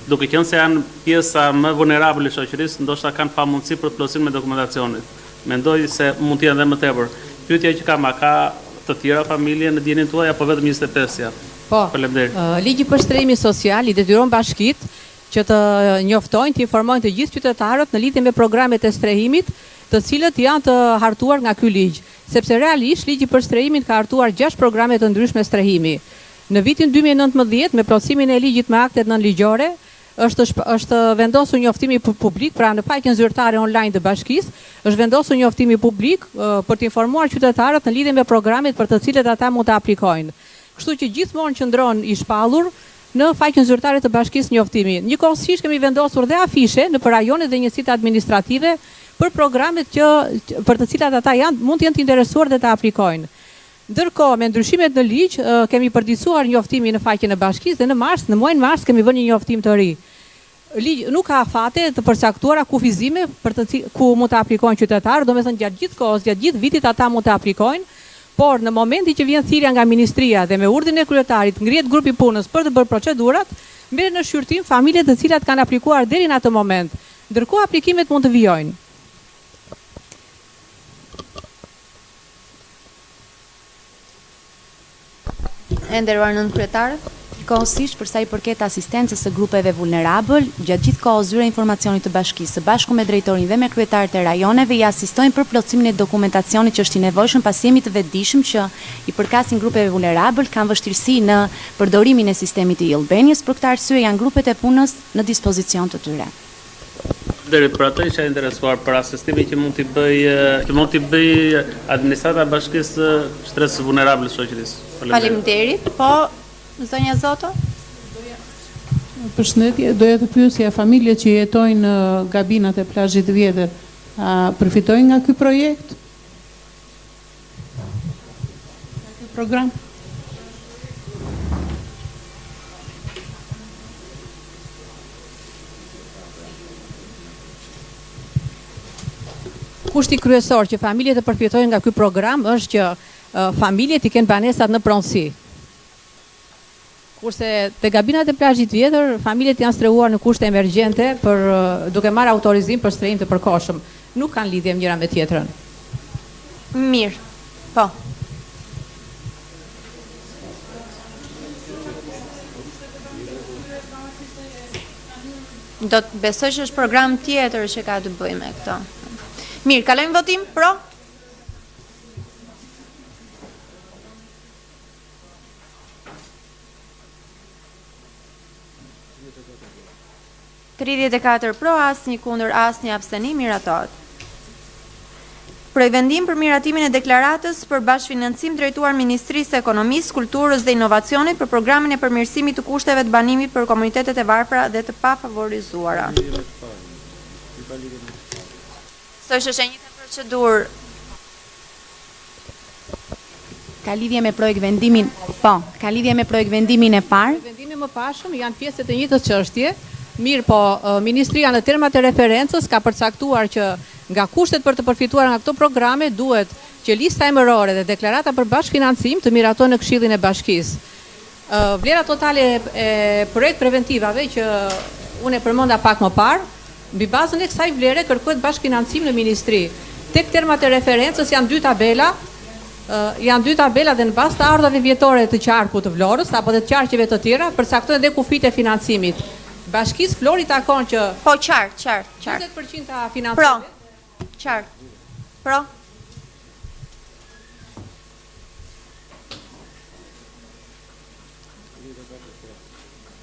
duke qenë se janë pjesa më vulnerabël e shoqërisë, ndoshta kanë pamundësi për të plotësimin me dokumentacionit. Mendoj se mund të jenë edhe më tepër. Pyetja që kam, a ka të tjera familje në dijenin tuaj apo vetëm 25-ja? Po. Faleminderit. Ligji për shtrehimin social i detyron bashkitë që të njoftojnë, të informojnë të gjithë qytetarët në lidhje me programet e strehimit, të cilët janë të hartuar nga ky ligj, sepse realisht ligji për strehimin ka hartuar 6 programe të ndryshme strehimi. Në vitin 2019, me plotësimin e ligjit me aktet nënligjore, është vendosur njoftimi publik, pra në faqen zyrtare online të bashkisë, është vendosur njoftimi publik për të informuar qytetarët në lidhje me programet për të cilët ata mund të aplikojnë. Kështu që gjithmonë qëndron i shpallur në faqen zyrtare të bashkisë njoftimi. Njëkohësisht kemi vendosur dhe afishe në rajonet dhe njësitë administrative për programet për të cilat ata mund të jenë të interesuar dhe të aplikojnë. Ndërkohë, me ndryshimet në ligj, kemi përditësuar njoftimin në faqen e bashkisë dhe në muajin mars kemi vënë një njoftim të ri. Ligj nuk ka afate të përcaktuara kufizime ku mund të aplikojnë qytetarë, domethënë gjatë gjithë kohës, gjatë gjithë vitit ata mund të aplikojnë, por në momenti që vjen thirrja nga ministria dhe me urdhrin e kryetarit ngrihet grupi punës për të bërë procedurat, merren në shqyrtim familjet të cilat kanë aplikuar deri në atë moment. Ndërkohë aplikimet mund të vijojnë. E nderuar nën kryetare. Kohësisht për sa i përket asistencës së grupeve vulnerabël, gjatë gjithë kohës zyra informacionit të bashkisë, së bashku me drejtorin dhe me kryetarët e rajoneve, i asistojnë për plotësimin e dokumentacionit që është i nevojshëm pasi jemi të vetëdijshëm që i përkasin grupeve vulnerabël kanë vështirësi në përdorimin e sistemit të e-Albanias, për këtë arsye janë grupet e punës në dispozicion të tyre. Deri për ato isha interesuar për asistimin që mund t'i bëj administrata e bashkisë shtresës vulnerabël shoqërisë. Faleminderit. Po, zonja Zoto? Përshëndetje, doja të pyesja familjet që jetojnë në gabinat e plazhit vjetër, a përfitojnë nga ky projekt? Nga ky program? Kushti kryesor që familjet të përfitojnë nga ky program është që familjet i kenë banesat në pronësi. Kurse te gabinat e plazhit vjetër, familjet janë strehuar në kushte emergjente për duke marrë autorizim për strehim të përkohshëm. Nuk kanë lidhje njëra me tjetrën. Mirë. Po. Do të besoj që është program tjetër që ka të bëjë me këto. Mirë, kalojmë votim, pro? $34 pro, asnjë kundër, asnjë abstenim, miratohet. Vendim për miratimin e deklaratës për bashkëfinancim drejtuar Ministrisë së Ekonomisë, Kulturës dhe Inovacionit për programin e përmirësimit të kushteve të banimit për komunitetet e varfra dhe të pafavorizuara. Është e njëjta procedurë. Ka lidhje me projekt vendimin, po, ka lidhje me projekt vendimin e parë. Vendimi më pashëm janë pjesë të njëjtës çështje. Mirë, po, Ministria në termat e referencës ka përcaktuar që nga kushtet për të përfituar nga këto programe duhet që lista emërore dhe deklarata për bashkëfinancim të miratojnë në Këshillin e Bashkisë. Vlera totale e projekt preventivave që unë e përmenda pak më parë, mbi bazën e kësaj vlere kërkohet bashkëfinancim në ministri. Tek termat e referencës janë dy tabela dhe në bazë të ardhave vjetore të qarkut të Vlorës apo të qarqeve të tjera përcaktojnë dhe kufit e financimit. Bashkisë Vlorë i takon që po qartë. 20% ta financimit. Qartë. Pro.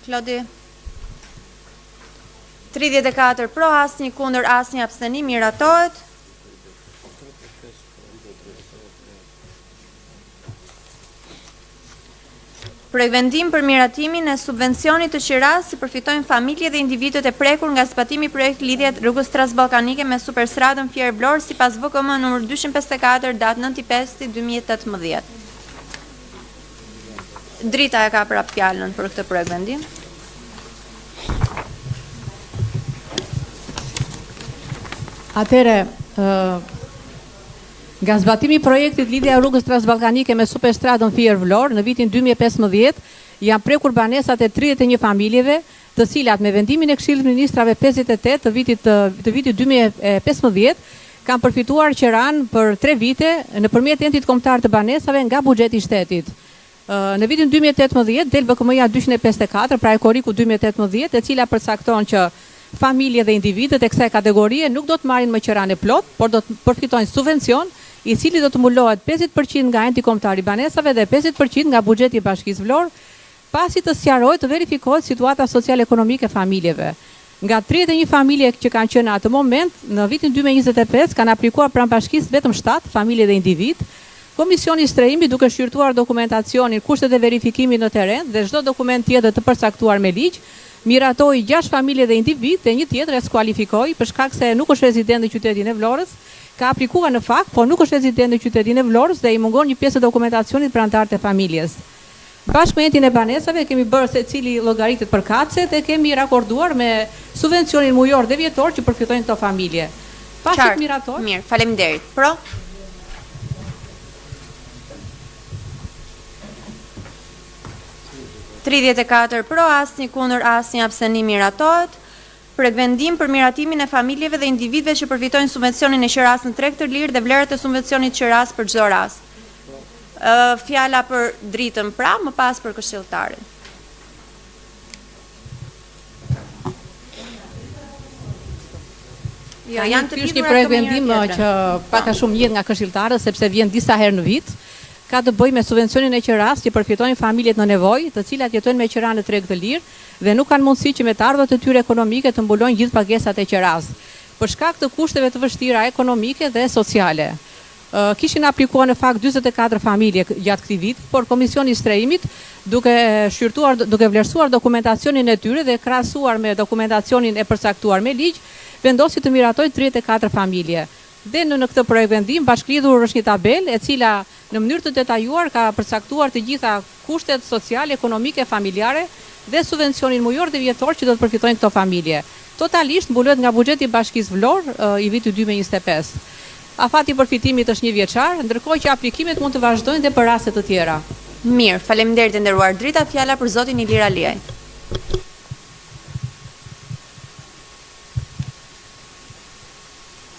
Klodi. 34 pro, asnjë kundër, asnjë abstenim, miratohet. Vendim për miratimin e subvencionit të qiras si përfitojnë familje dhe individët e prekur nga zbatimi projekt lidhjet rrugës transballkanike me superstradën Fier-Vlorë sipas VKM numër 254 datë 9/5/2018. Drita e ka prap fjalën për këtë projekt vendim. Atëre, nga zbatimi projektit lidhja rrugës transballkanike me superstradën Fier-Vlorë në vitin 2015 janë prekur banesat e 31 familjeve, të cilat me vendimin e Këshillit të Ministrave 58 të vitit 2015 kanë përfituar qiran për 3 vite nëpërmjet entit kombëtar të banesave nga buxheti i shtetit. Në vitin 2018 del BKM-ja 254, pra e koriku 2018, e cila përcakton që familje dhe individet e kësaj kategorie nuk do të marrin më qiranë plot, por do të përfitojnë subvencion, i cili do të mbulohet 50% nga enti kombëtar i banesave dhe 50% nga buxheti i Bashkisë Vlorë, pasi të sqarohet të verifikohet situata social-ekonomike e familjeve. Nga 31 familje që kanë qenë në atë moment, në vitin 2025 kanë aplikuar pranë bashkisë vetëm 7 familje dhe individ. Komisioni i strehimit, duke shqyrtuar dokumentacionin, kushtet e verifikimit në terren dhe çdo dokument tjetër të përcaktuar me ligj, miratoi 6 familje dhe individ dhe një tjetër e skualifikoi për shkak se nuk është rezident në qytetin e Vlorës, ka aplikuar në fakt, por nuk është rezident në qytetin e Vlorës dhe i mungon një pjesë e dokumentacionit për anëtarët e familjes. Bashkë me entin e banesave kemi bërë se cili llogaritet për katëse dhe kemi rakorduar me subvencionin mujor dhe vjetor që përfitojnë këto familje. Pasit mirator. Mirë, faleminderit. Pro? $34 pro, asnjë kundër, asnjë abstenim, miratohet. Vendim për miratimin e familjeve dhe individëve që përfitojnë subvencionin e qiras në treg të lirë dhe vlerët e subvencionit qiras për çdo rast. Fjala për dritën pra, më pas për këshilltarin. Ky është një projekt vendim që pak a shumë njëhet nga këshilltarët, sepse vjen disa herë në vit. Ka të bëjë me subvencionin e qiras që përfitojnë familjet në nevojë, të cilat jetojnë me qira në treg të lirë dhe nuk kanë mundësi që me të ardhurat e tyre ekonomike të mbulojnë gjithë pagesat e qiras, për shkak të kushteve të vështira ekonomike dhe sociale. Kishin aplikuar në fakt 44 familje gjatë këtij viti, por Komisioni i strehimit, duke vlerësuar dokumentacionin e tyre dhe krahasuar me dokumentacionin e përcaktuar me ligj, vendosi të miratoj 34 familje. Dhe në këtë projekt vendim bashkëlidhur është një tabelë e cila në mënyrë të detajuar ka përcaktuar të gjitha kushtet sociale, ekonomike, familjare dhe subvencionin mujor dhe vjetor që do të përfitojnë këto familje. Totalisht mbulohet nga buxheti i Bashkisë Vlorë i vitit 2025. Afati i përfitimit është 1 vjeçar, ndërkohë që aplikimet mund të vazhdojnë dhe për raste të tjera. Mirë, faleminderit e nderuar drita, fjala për zotin Ilir Aliaj.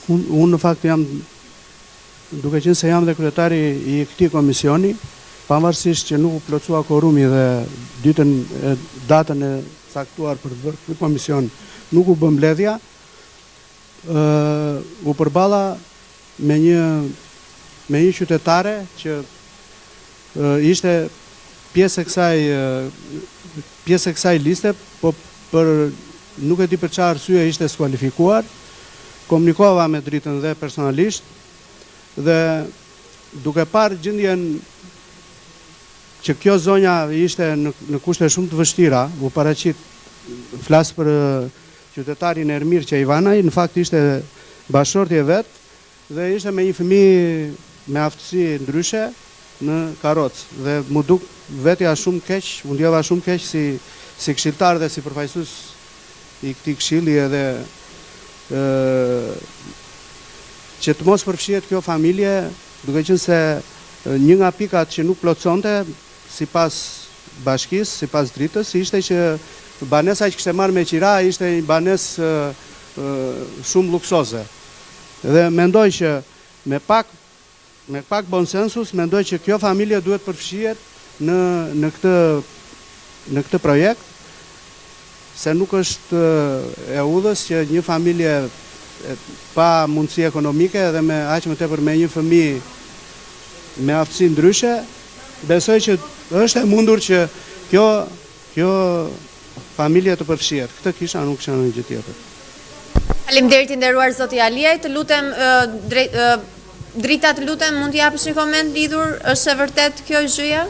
Unë në fakt jam, duke qenë se jam dhe kryetari i këtij komisioni, pavarësisht që nuk u plotësua korumi dhe datën e caktuar për të bërë këtë komision nuk u bë mbledhja, u përballa me një qytetare që ishte pjesë e kësaj liste, po për nuk e di për çfarë arsye ishte skualifikuar. Komunikova me dritën dhe personalisht dhe duke parë gjendjen që kjo zonja ishte në kushte shumë të vështira, u paraqit, flas për qytetarin Ermir Qejvanaj, në fakt ishte bashorti e vet dhe ishte me një fëmijë me aftësi ndryshe në karrocë dhe mu duk vetja shumë keq, u ndjeva shumë keq si këshilltar dhe si përfaqësues i këtij këshilli edhe që të mos përfshihet kjo familje, duke qenë se një nga pikat që nuk plotësonte sipas bashkisë, sipas dritës, ishte që banesa që kishte marrë me qira ishte një banesë shumë luksoze. Dhe mendoj që me pak konsensus, mendoj që kjo familje duhet përfshihet në këtë projekt, se nuk është e udhës që një familje pa mundësi ekonomike dhe me aq më tepër me një fëmijë me aftësi ndryshe, besoj që është e mundur që kjo familje të përfshihet. Këtë kisha, nuk kisha në gjë tjetër. Faleminderit i nderuar zoti Aliaj, të lutem drita, të lutem mund të japësh një koment lidhur, është e vërtet kjo gjëja?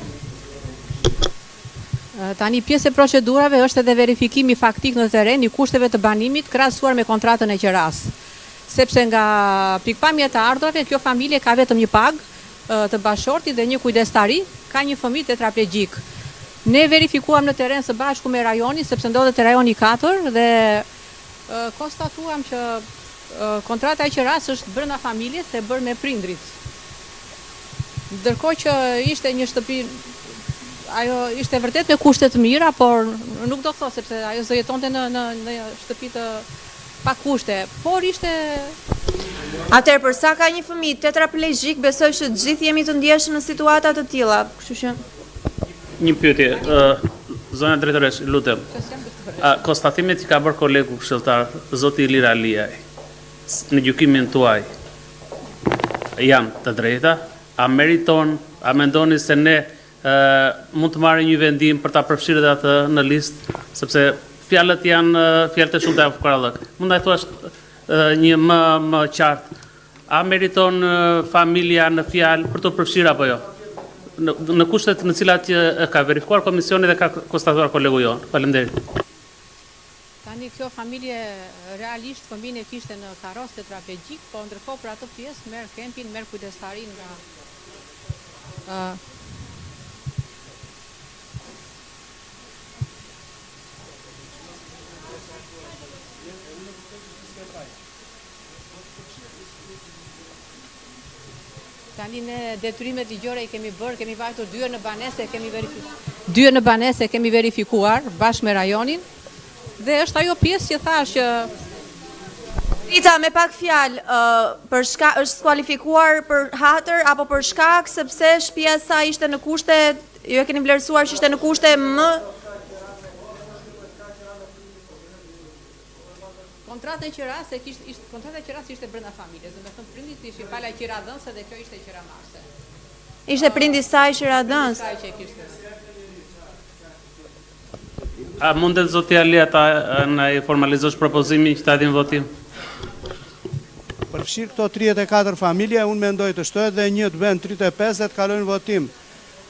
Tani pjesë e procedurave është edhe verifikimi faktik në terren i kushteve të banimit krahasuar me kontratën e qiras. Sepse nga pikpamja e ardhurave, kjo familje ka vetëm një pagë të bashortit dhe një kujdestari, ka një fëmijë tetraplegjik. Ne verifikuam në terren së bashku me rajonin, sepse ndodhet te rajoni 4 dhe konstatuam që kontrata e qiras është brenda familjes e bërë me prindrit. Ndërkohë që ishte një shtëpi, ajo ishte vërtet me kushte të mira, por nuk do thosë sepse ajo do jetonte në shtëpi të pa kushte, por ishte. Atëherë për sa ka një fëmijë tetraplegjik, besoj që të gjithë jemi të ndjeshëm në situata të tilla, kështu që Një pyetje, zona drejtoresh, lutem. Konstatimet që ka bërë kolegu këshilltar, zoti Ilir Aliaj, në gjykimin tuaj, janë të drejta? A meriton, a mendoni se ne mund të marrim një vendim për ta përfshirë edhe atë në listë, sepse fjalët janë fjalë të shumta avokatëllëk. Mund ta thuash një më qartë, a meriton familja në fjalë për të përfshirë apo jo? Në kushtet në cilat ka verifikuar komisioni dhe ka konstatuar kolegu jonë. Faleminderit. Tani kjo familje realisht fëmijën e kishte në karros tetrapegjik, po ndërkohë për atë pjesë merr kempin, merr kujdestarin nga Tani ne detyrimet ligjore I kemi bërë, kemi vajtur 2 në banese, kemi verifikuar bashkë me rajonin. Dhe është ajo pjesë që thash që Rita, me pak fjalë, është skualifikuar për hatër apo për shkak sepse shtëpia e saj ishte në kushte, ju e keni vlerësuar që ishte në kushte më kontrata e qiradas ishte brenda familjes, domethënë prindit ishin pala qiradhënëse dhe kjo ishte qiramase. Ishte prindi I saj qiradhënës. A mundet zoti Alia ta na I formalizosh propozimin që ta dim votim? Përfshirë këto 34 familje, unë mendoj të shtohet dhe një të bëhen 35 dhe të kalojnë votim.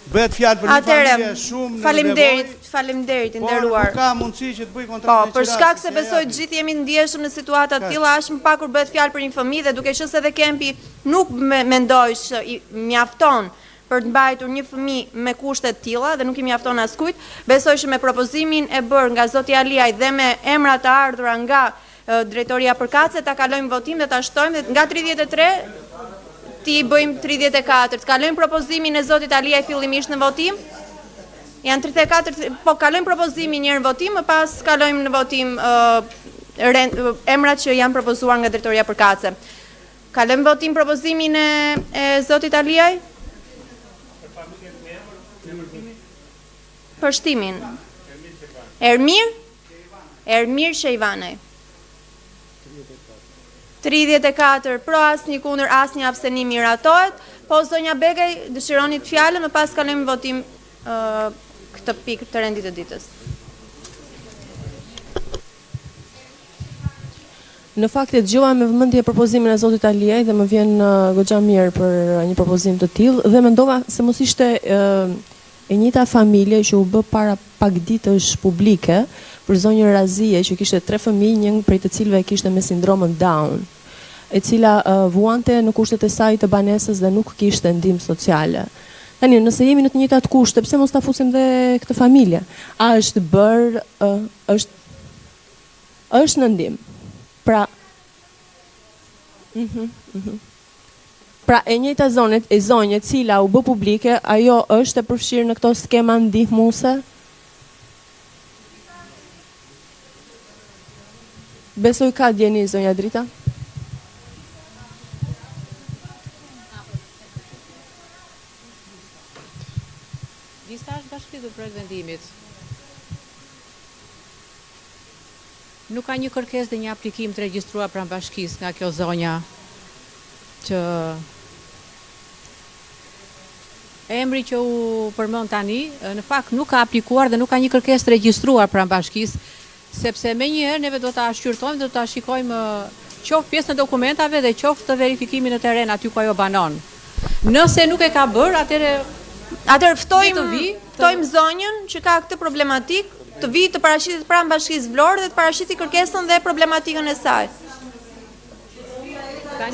Bëhet fjalë për një familje shumë në nevojë. Faleminderit, nderuar. Por nuk ka mundësi që të bëj kontratë. Po, për shkak se besoj të gjithë jemi ndjeshëm në situata të tilla, është më pak kur bëhet fjalë për një fëmijë dhe duke qenë se edhe kempi nuk mendoj se mjafton për të mbajtur një fëmijë me kushte të tilla dhe nuk I mjafton askujt, besoj që me propozimin e bërë nga zoti Aliaj dhe me emrat të ardhura nga drejtoria përkatëse ta kalojmë votim dhe ta shtojmë dhe nga 33 ti bëjmë 34. Të kalojmë propozimin e zotit Aliaj fillimisht në votim. Janë 34, po kalojmë propozimin njërë në votim, më pas kalojmë në votim emrat që janë propozuar nga drejtoria përkatëse. Kalojmë votim propozimin e zotit Aliaj? Për shtimin. Ermir Shejvanej. 34 pro, asnjë kundër, asnjë abstenim miratohet. Po zonja Begaj dëshironi të fjalën, më pas kalojmë votim këtë pikë të rendit të ditës. Në fakt e dëgjova me vëmendje propozimin e zotit Aliaj dhe më vjen goxha mirë për një propozim të tillë dhe mendova se mos ishte e njëjta familje që u bë para pak ditësh publike për zonjën Razie që kishte 3 fëmijë, një prej të cilëve kishte me sindromën Down, e cila vuante në kushtet e saj të banesës dhe nuk kishte ndihmë sociale. Tani, nëse jemi në të njëjtat kushte, pse mos ta fusim dhe këtë familje? A është bërë, është në ndihmë. Pra, pra e njëjta zonjë e cila u bë publike, ajo është e përfshirë në këto skema ndihmuese? Besoj ka djeni, zonja Drita? Lista është bashkëfitur për vendimit. Nuk ka një kërkesë dhe një aplikim të regjistruar pranë bashkisë nga kjo zonja që emri që u përmend tani, në fakt nuk ka aplikuar dhe nuk ka një kërkesë të regjistruar pranë bashkisë, sepse me njëherë neve do ta shqyrtojmë, do ta shikojmë qoftë pjesë në dokumentave dhe qoftë të verifikimin në teren aty ku ajo banon. Nëse nuk e ka bërë, atëherë ftojmë zonjën që ka këtë problematik, të vi të parashitet pranë bashkisë Vlorë dhe të parashiti kërkesën dhe problematikën e saj.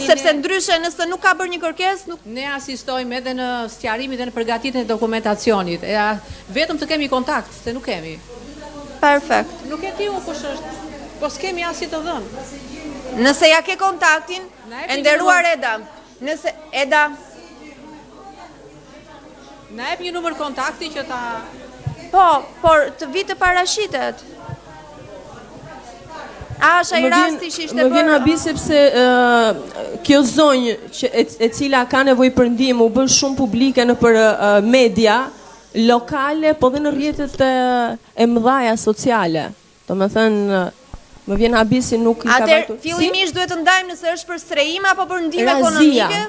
Sepse ndryshe nëse nuk ka bërë një kërkesë, ne asistojmë edhe në sqarimin dhe në përgatitjen e dokumentacionit. Vetëm të kemi kontakt, se nuk kemi. Perfekt. Nuk e di u kush është, po s'kemi as si të dhënë. Nëse ja ke kontaktin, e nderuar Eda. Nëse Eda na jep një numër kontakti që ta por të vi të parashitet. Asha I rasti që ishte bërë. Më vjen habi sepse kjo zonjë e cila ka nevojë për ndihmë u bën shumë publike nëpër media lokale, po dhe në rrjetet e mëdhaja sociale. Do me thënë, më vjen habisi nuk i ka vajtur. Fillimisht duhet të ndajmë nëse është për strehim apo për ndihmë ekonomike?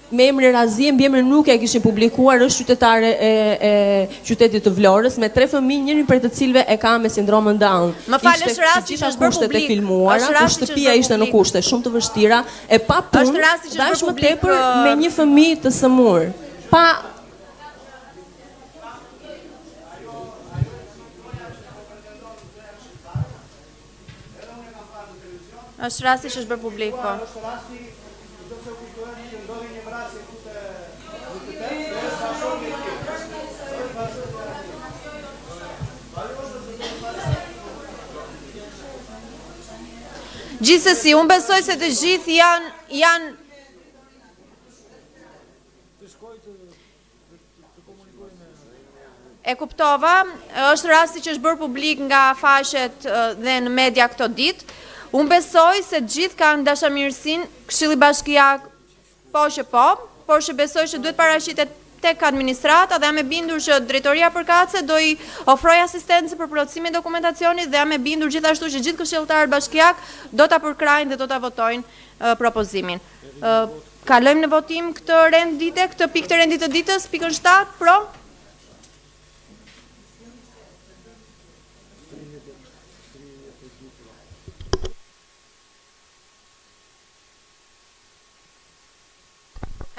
Me emri Razia, mbiemrin nuk e kishin publikuar, është qytetare e qytetit të Vlorës, me 3 fëmijë, njërin prej të cilëve e ka me sindromën Down. Më falë, është rasti që është bërë publik. Filmuara, ku shtëpia ishte në kushte shumë të vështira, e pa punë, dash më tepër me një fëmijë të sëmur. Pa është rasti që është bërë publik, po. Gjithsesi, unë besoj se të gjithë janë e kuptova, është rasti që është bërë publik nga faqet dhe në media këto ditë. Unë besoj se gjithë kanë dashamirësinë, Këshilli Bashkiak po që po, por që besoj që duhet paraqitet tek administrata dhe jam e bindur që drejtoria përkatëse do i ofroj asistencë për plotësimin e dokumentacionit dhe jam e bindur gjithashtu që gjithë këshilltarët bashkiak do ta përkrajnë dhe do ta votojnë propozimin. Kalojmë në votim këtë rendite, këtë pikë të rendit të ditës, pikën 7, pro?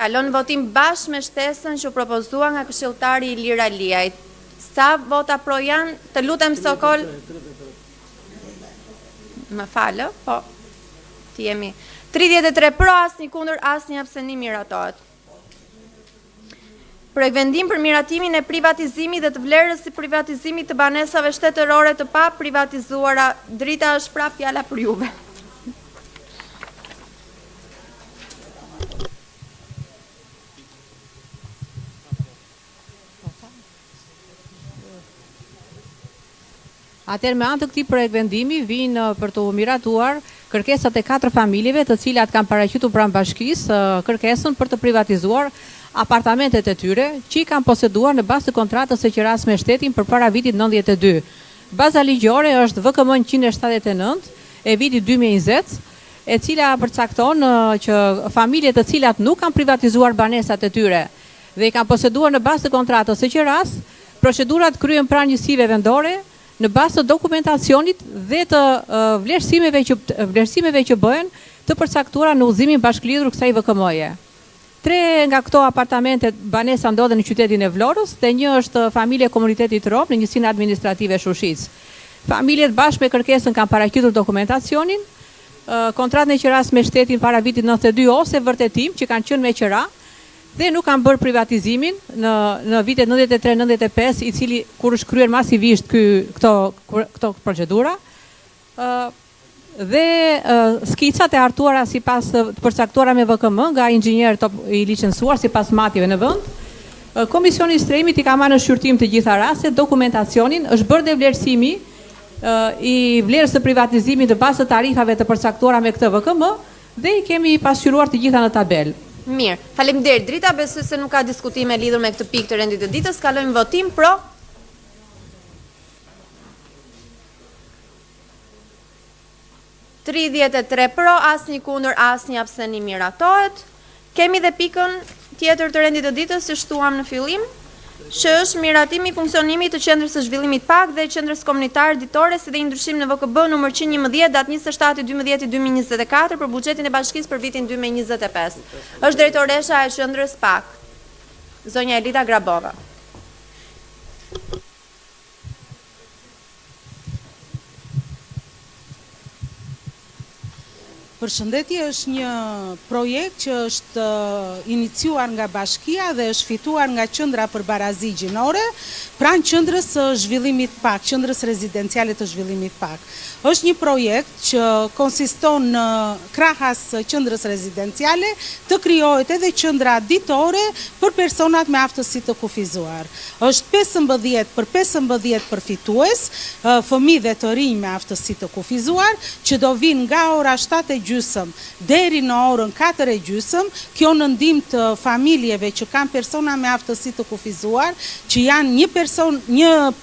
Kalon votim bashkë me shtesën që propozua nga këshilltari Ilir Aliaj. Sa vota pro janë, të lutem Sokol. Më falë, po. Ti jemi 33 pro, asnjë kundër, asnjë abstenim, miratohet. Projekt vendim për miratimin e privatizimit dhe të vlerës si privatizimit të banesave shtetërore të pa privatizuara. Drita është pra fjala për juve. Atëherë me anë të këtij projekt vendimi vinë për të miratuar kërkesat e 4 familjeve të cilat kanë paraqitur pranë bashkisë kërkesën për të privatizuar apartamentet e tyre që i kanë poseduar në bazë të kontratës së qeras me shtetin përpara vitit 92. Baza ligjore është VKM 179 e vitit 2020, e cila përcakton që familjet të cilat nuk kanë privatizuar banesat e tyre dhe i kanë poseduar në bazë të kontratës së qeras, procedurat kryhen pranë njësive vendore në bazë të dokumentacionit dhe të vlerësimeve që bëhen të përcaktuara në udhëzimin bashkëlidhur kësaj VKM-je. 3 nga këto apartamente banesa ndodhen në qytetin e Vlorës dhe një është familje e komunitetit rom në njësinë administrative Shushicë. Familjet bashkë me kërkesën kanë paraqitur dokumentacionin, kontratën e qeras me shtetin para vitit 92 ose vërtetim që kanë qenë me qera dhe nuk kanë bërë privatizimin në vitet 93-95, i cili kur është kryer masivisht këto procedura. Dhe skicat e hartuara sipas të përcaktuara me VKM nga inxhinier i licencuar sipas matjeve në vend. Komisioni i strehimit i ka marrë në shqyrtim të gjitha rastet, dokumentacionin, është bërë dhe vlerësimi i vlerës së privatizimit të bazë të tarifave të përcaktuara me këtë VKM dhe i kemi pasqyruar të gjitha në tabel. Mirë, faleminderit Drita, besoj se nuk ka diskutime lidhur me këtë pikë të rendit të ditës, kalojmë votim pro. $33 pro, asnjë kundër, asnjë abstenim, miratohet. Kemi dhe pikën tjetër të rendit të ditës, që shtuam në fillim, që është miratimi i funksionimit të Qendrës së Zhvillimit PAK dhe Qendrës Komunitare Ditore si dhe një ndryshim në VKB numër 111 datë 27/12/2024 për buxhetin e bashkisë për vitin 2025. Është drejtoresha e Qendrës PAK, zonja Elita Grabova. Përshëndetje, është një projekt që është iniciuar nga bashkia dhe është fituar nga Qendra për Barazi Gjinore, pranë Qendrës së Zhvillimit PAK, Qendrës Rezidenciale të Zhvillimit PAK. Është një projekt që konsiston në krahas qendrës rezidenciale të krijohet edhe qendra ditore për personat me aftësi të kufizuar. Është 15 përfitues, fëmijë dhe të rinj me aftësi të kufizuar, që do vinë nga ora 7:30 8:30 deri në orën 4:30, kjo në ndihmë të familjeve që kanë persona me aftësi të kufizuar, që janë një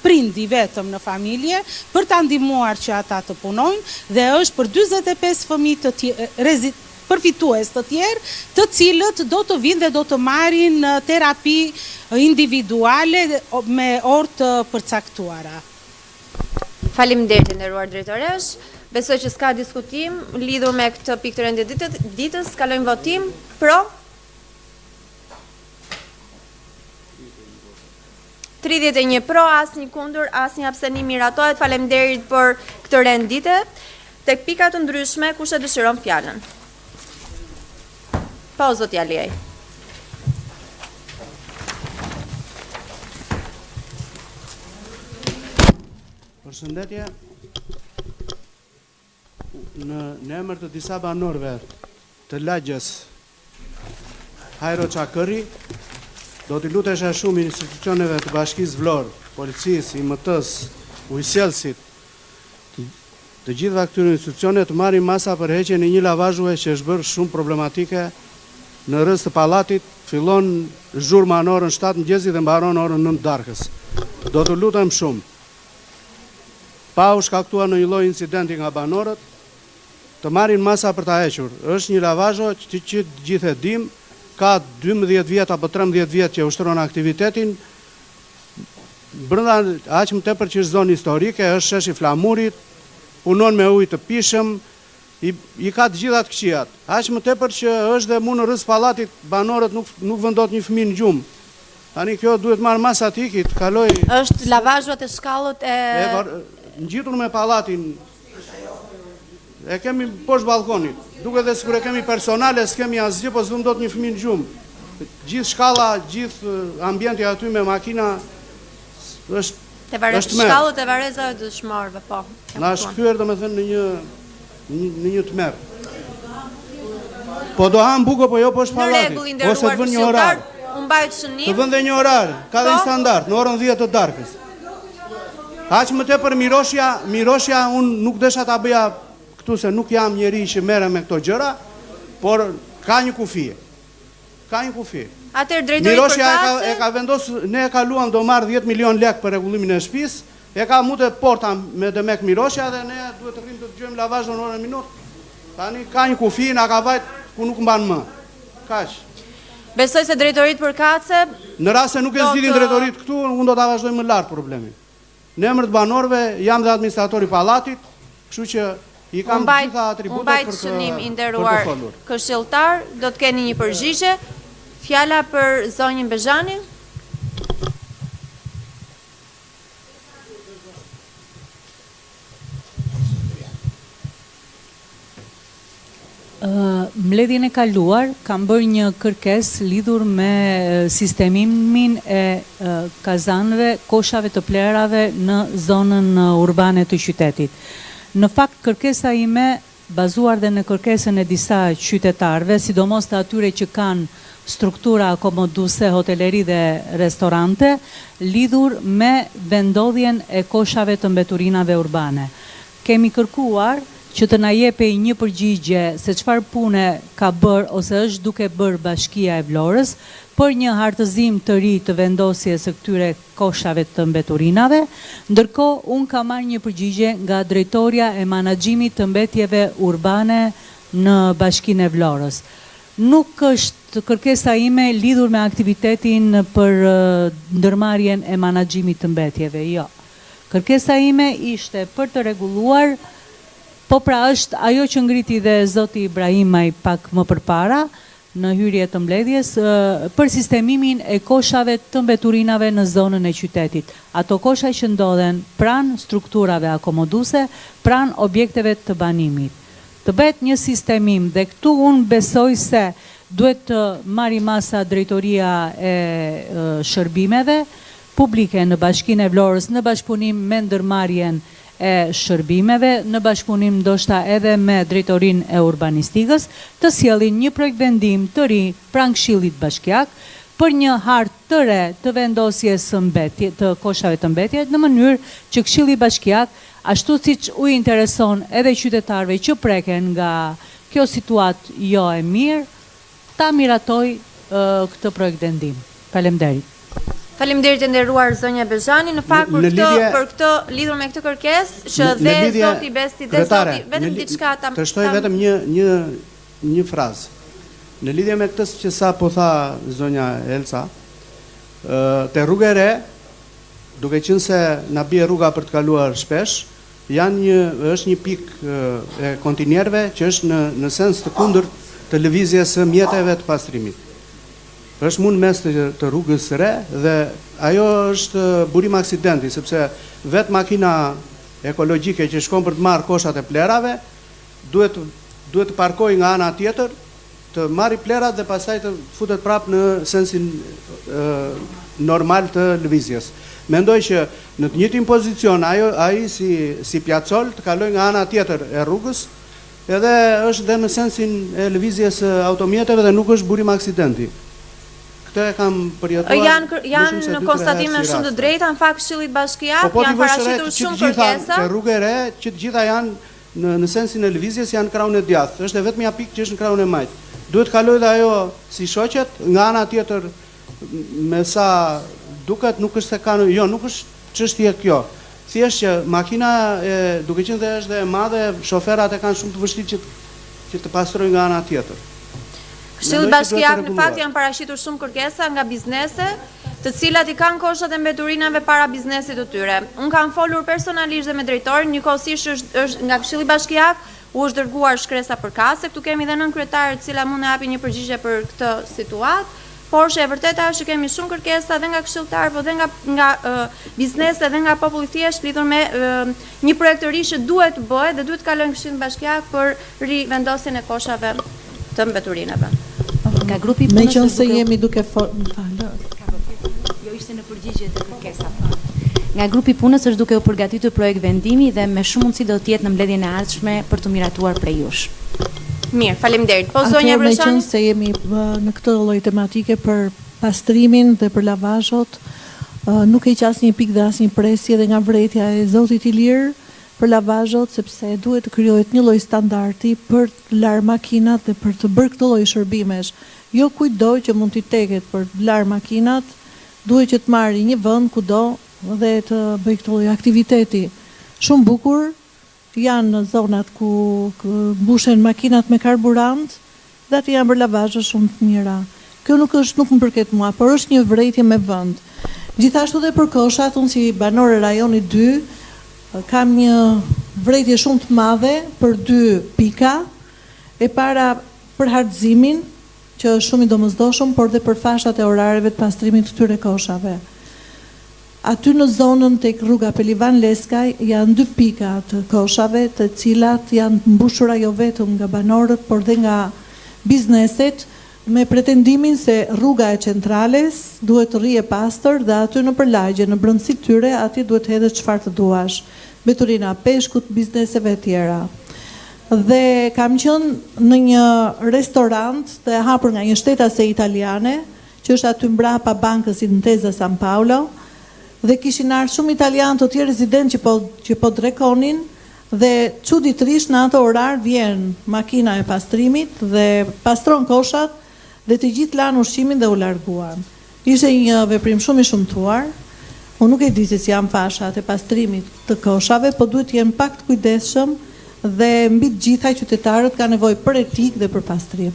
prind i vetëm në familje, për ta ndihmuar që ata të punojnë, dhe është për 45 fëmijë të tjerë përfitues të tjerë, të cilët do të vinë dhe do të marrin terapi individuale me orë të përcaktuara. Faleminderit, nderuar drejtoresh. Besoj që s'ka diskutim lidhur me këtë pikë të rendit ditës. Kalojmë votim. Pro? 31 pro, asnjë kundër, asnjë abstenim, miratohet. Faleminderit për këtë rend dite. Tek pika të ndryshme, kush e dëshiron fjalën? Pa o zotja Liej. Përshëndetje, në emër të disa banorëve të lagjes Hajro Çakëri, do t'i lutesha shumë institucioneve të Bashkisë Vlorë, policisë, IMT-s, ujësjelësit, të gjitha këtyre institucione të marrin masa për heqjen e një lavazhue që është bërë shumë problematike në rrës të pallatit, fillon zhurma në orën 7 mëngjesit dhe mbaron orën 9 darkës. Do të lutem shumë, pa u shkaktuar në një lloj incidenti nga banorët, të marrin masa për ta hequr. Është një lavazho që gjithë e dim, ka 12 vjet apo 13 vjet që ushtron aktivitetin, brenda aq më tepër që është zonë historike, është sheshi Flamurit, punon me ujë të pishëm, i ka të gjitha të këqijat. Aq më tepër që është dhe mu në rrës pallatit, banorët nuk vendot një fëmijë në gjumë. Tani kjo duhet marrë masa të ikit, kaloj... Është lavazhuat e shkallët e... Ngjitur me pallatin, e kemi poshtë balkonit, duke dhe sikur e kemi personale, s'kemi asgjë, po s'vendot një fëmijë në gjumë. Gjithë shkalla, gjithë ambienti aty me makina, është merë. Shkallët e varezave dëshmorëve, po. Na është kthyer domethënë në një tmerr. Po do ham buko, po jo poshtë pallatit, ose të vën një orar. Të vën dhe një orar, ka dhe një standart, në orën 10 të darkës. Aq më tepër Miroshja, unë nuk desha ta bëja këtu se nuk jam njeri që merrem me këto gjëra, por ka një kufi. Ka një kufi. Miroshja e ka vendosur, ne e kaluam do marr 10 milion lek për rregullimin e shtëpisë, e ka mutet porta me Demek Miroshja dhe ne duhet të rrim të dëgjojmë lavazhën në orën minutë. Tani ka një kufi, na ka vajt ku nuk mban më. Kaq. Besoj se drejtoritë përkatëse... Në rast se nuk e zgjidhin drejtoritë këtu, unë do ta vazhdoj më lart problemin. Në emër të banorëve, jam dhe administratori pallatit, kështu që i kam gjitha atributet për të folur. I nderuar këshilltar, do të keni një përgjigje. Fjala për zonjën Bezhani. Mbledhjen e kaluar kam bërë një kërkesë lidhur me sistemimin e kazanëve, koshave të plerave në zonën urbane të qytetit. Në fakt, kërkesa ime, bazuar dhe në kërkesën e disa qytetarëve, sidomos të atyre që kanë struktura akomoduese, hoteleri dhe restorante, lidhur me vendodhjen e koshave të mbeturinave urbane. Kemi kërkuar që të na jepej një përgjigje se çfarë pune ka bërë ose është duke bërë Bashkia e Vlorës për një hartëzim të ri të vendosjes së këtyre koshave të mbeturinave, ndërkohë unë kam marrë një përgjigje nga drejtoria e menaxhimit të mbetjeve urbane në Bashkinë e Vlorës. Nuk është kërkesa ime lidhur me aktivitetin për ndërmarrjen e menaxhimit të mbetjeve, jo. Kërkesa ime ishte për të rregulluar. Po pra është ajo që ngriti dhe zoti Ibrahimaj pak më përpara në hyrje të mbledhjes për sistemimin e koshave të mbeturinave në zonën e qytetit. Ato kosha që ndodhen pranë strukturave akomoduese, pranë objekteve të banimit. Të bëhet një sistemim dhe këtu unë besoj se duhet të marri masa drejtoria e shërbimeve publike në Bashkinë e Vlorës në bashkëpunim me ndërmarrjen e shërbimeve, në bashkëpunim ndoshta edhe me drejtorinë e urbanistikës, të sjellin një projekt vendim të ri pranë Këshillit Bashkiak për një hartë të re të vendosjes të koshave të mbetjes në mënyrë që Këshilli Bashkiak, ashtu siç u intereson edhe qytetarëve që preken nga kjo situatë jo e mirë, ta miratoj këtë projekt vendim. Faleminderit. Faleminderit e nderuar zonja Bezhani, në fakt për këtë lidhur me këtë kërkesë që dhe zoti Besti dhe zoti vetëm diçka të shtoj vetëm një frazë. Në lidhje me këtë që sa po tha zonja Elsa, te rruga e re, duke qenë se na bie rruga për të kaluar shpesh, është një pikë e kontinierëve që është në sens të kundërt të lëvizjes së mjeteve të pastrimit. Është mund mes të rrugës së re dhe ajo është burim aksidenti, sepse vetë makina ekologjike që shkon për të marrë koshat e plerave, duhet të parkoj nga ana tjetër, të marri plerat dhe pastaj të futet prapë në sensin normal të lëvizjes. Mendoj që në të njëjtin pozicion ai si pjacol të kaloj nga ana tjetër e rrugës, edhe është dhe në sensin e lëvizjes automjeteve dhe nuk është burim aksidenti. Këtë e kam përjetuar. Janë konstatime shumë të drejta, në fakt Këshilli Bashkiak janë paraqitur shumë kërkesa. Te rruga e re, që të gjitha janë në sensin e lëvizjes janë krahun e djathtë. Është vetëm një pikë që është në krahun e majt. Duhet kaloj dhe ajo si shoqet, nga ana tjetër me sa duket nuk është se kanë, jo, nuk është çështje kjo. Thjesht që makina duke qenë dhe është dhe e madhe, shoferat e kanë shumë të vështirë që të pastrojnë nga ana tjetër. Këshilli Bashkiak në fakt janë paraqitur shumë kërkesa nga biznese, të cilat i kanë koshat e mbeturinave para biznesit të tyre. Unë kam folur personalisht dhe me drejtorin, njëkohësisht është nga Këshilli Bashkiak u është dërguar shkresa për kase, këtu kemi dhe nën kryetare, e cila mund të japi një përgjigje për këtë situatë. Por që e vërteta është që kemi shumë kërkesa dhe nga këshilltarë, po dhe nga biznese dhe nga populli thjesht lidhur me një projekt të ri që duhet të bëhet dhe duhet të kalojnë Këshillin Bashkiak për rivendosjen e koshave të mbeturinave. Nga grupi punës me qënë se jemi duke jo ishte në përgjigje të kërkesa. Nga grupi punës është duke u përgatitur projekt vendimi dhe me shumë mundësi do të jetë në mbledhjen e ardhshme për të miratuar prej jush. Mirë, faleminderit. Po zonja Breshani, me qënë se jemi në këtë lloj tematike për pastrimin dhe për lavazhot, nuk e qas një pikë dhe as një presje dhe nga vretja e Zotit i lirë për lavazhot, sepse duhet të krijohet një lloj standardi për të larë makinat dhe për të bërë këtë lloj shërbimesh. Jo kujdo që mund t'i teket për të larë makinat, duhet që të marrë një vend kudo dhe të bëjë këtë lloj aktiviteti. Shumë bukur janë në zonat ku mbushen makinat me karburant, dhe aty janë bërë lavazhe shumë të mira. Kjo nuk më përket mua, por është një vrejtje me vend. Gjithashtu dhe për koshat, unë si banore rajoni 2, kam një vrejtje shumë të madhe për 2 pika, e para për hartëzimin, që është shumë i domosdoshëm, por dhe për fashat e orareve të pastrimit të tyre koshave. Aty në zonën tek rruga Pelivan Leskaj janë 2 pika të koshave, të cilat janë mbushura jo vetëm nga banorët, por dhe nga bizneset, me pretendimin se rruga e centrales duhet të rrije pastër dhe aty në përlagje, në brendësi tyre, aty duhet hedhë çfarë të duash, mbeturina peshkut, bizneseve e tjera. Dhe kam qenë në një restorant të hapur nga një shtetase italiane, që është aty mbrapa bankës Intesa San Paolo, dhe kishin ardhur shumë italianë të tjerë rezident që po drekonin, dhe çuditërisht në ato orar vjen makina e pastrimit dhe pastron koshat dhe të gjithë lanë ushqimin dhe u larguan. Ishte një veprim shumë i shëmtuar. Unë nuk e di se si janë fashat e pastrimit të koshave, po duhet të jenë pak të kujdesshëm dhe mbi të gjitha qytetarët ka nevojë për etik dhe për pastrim.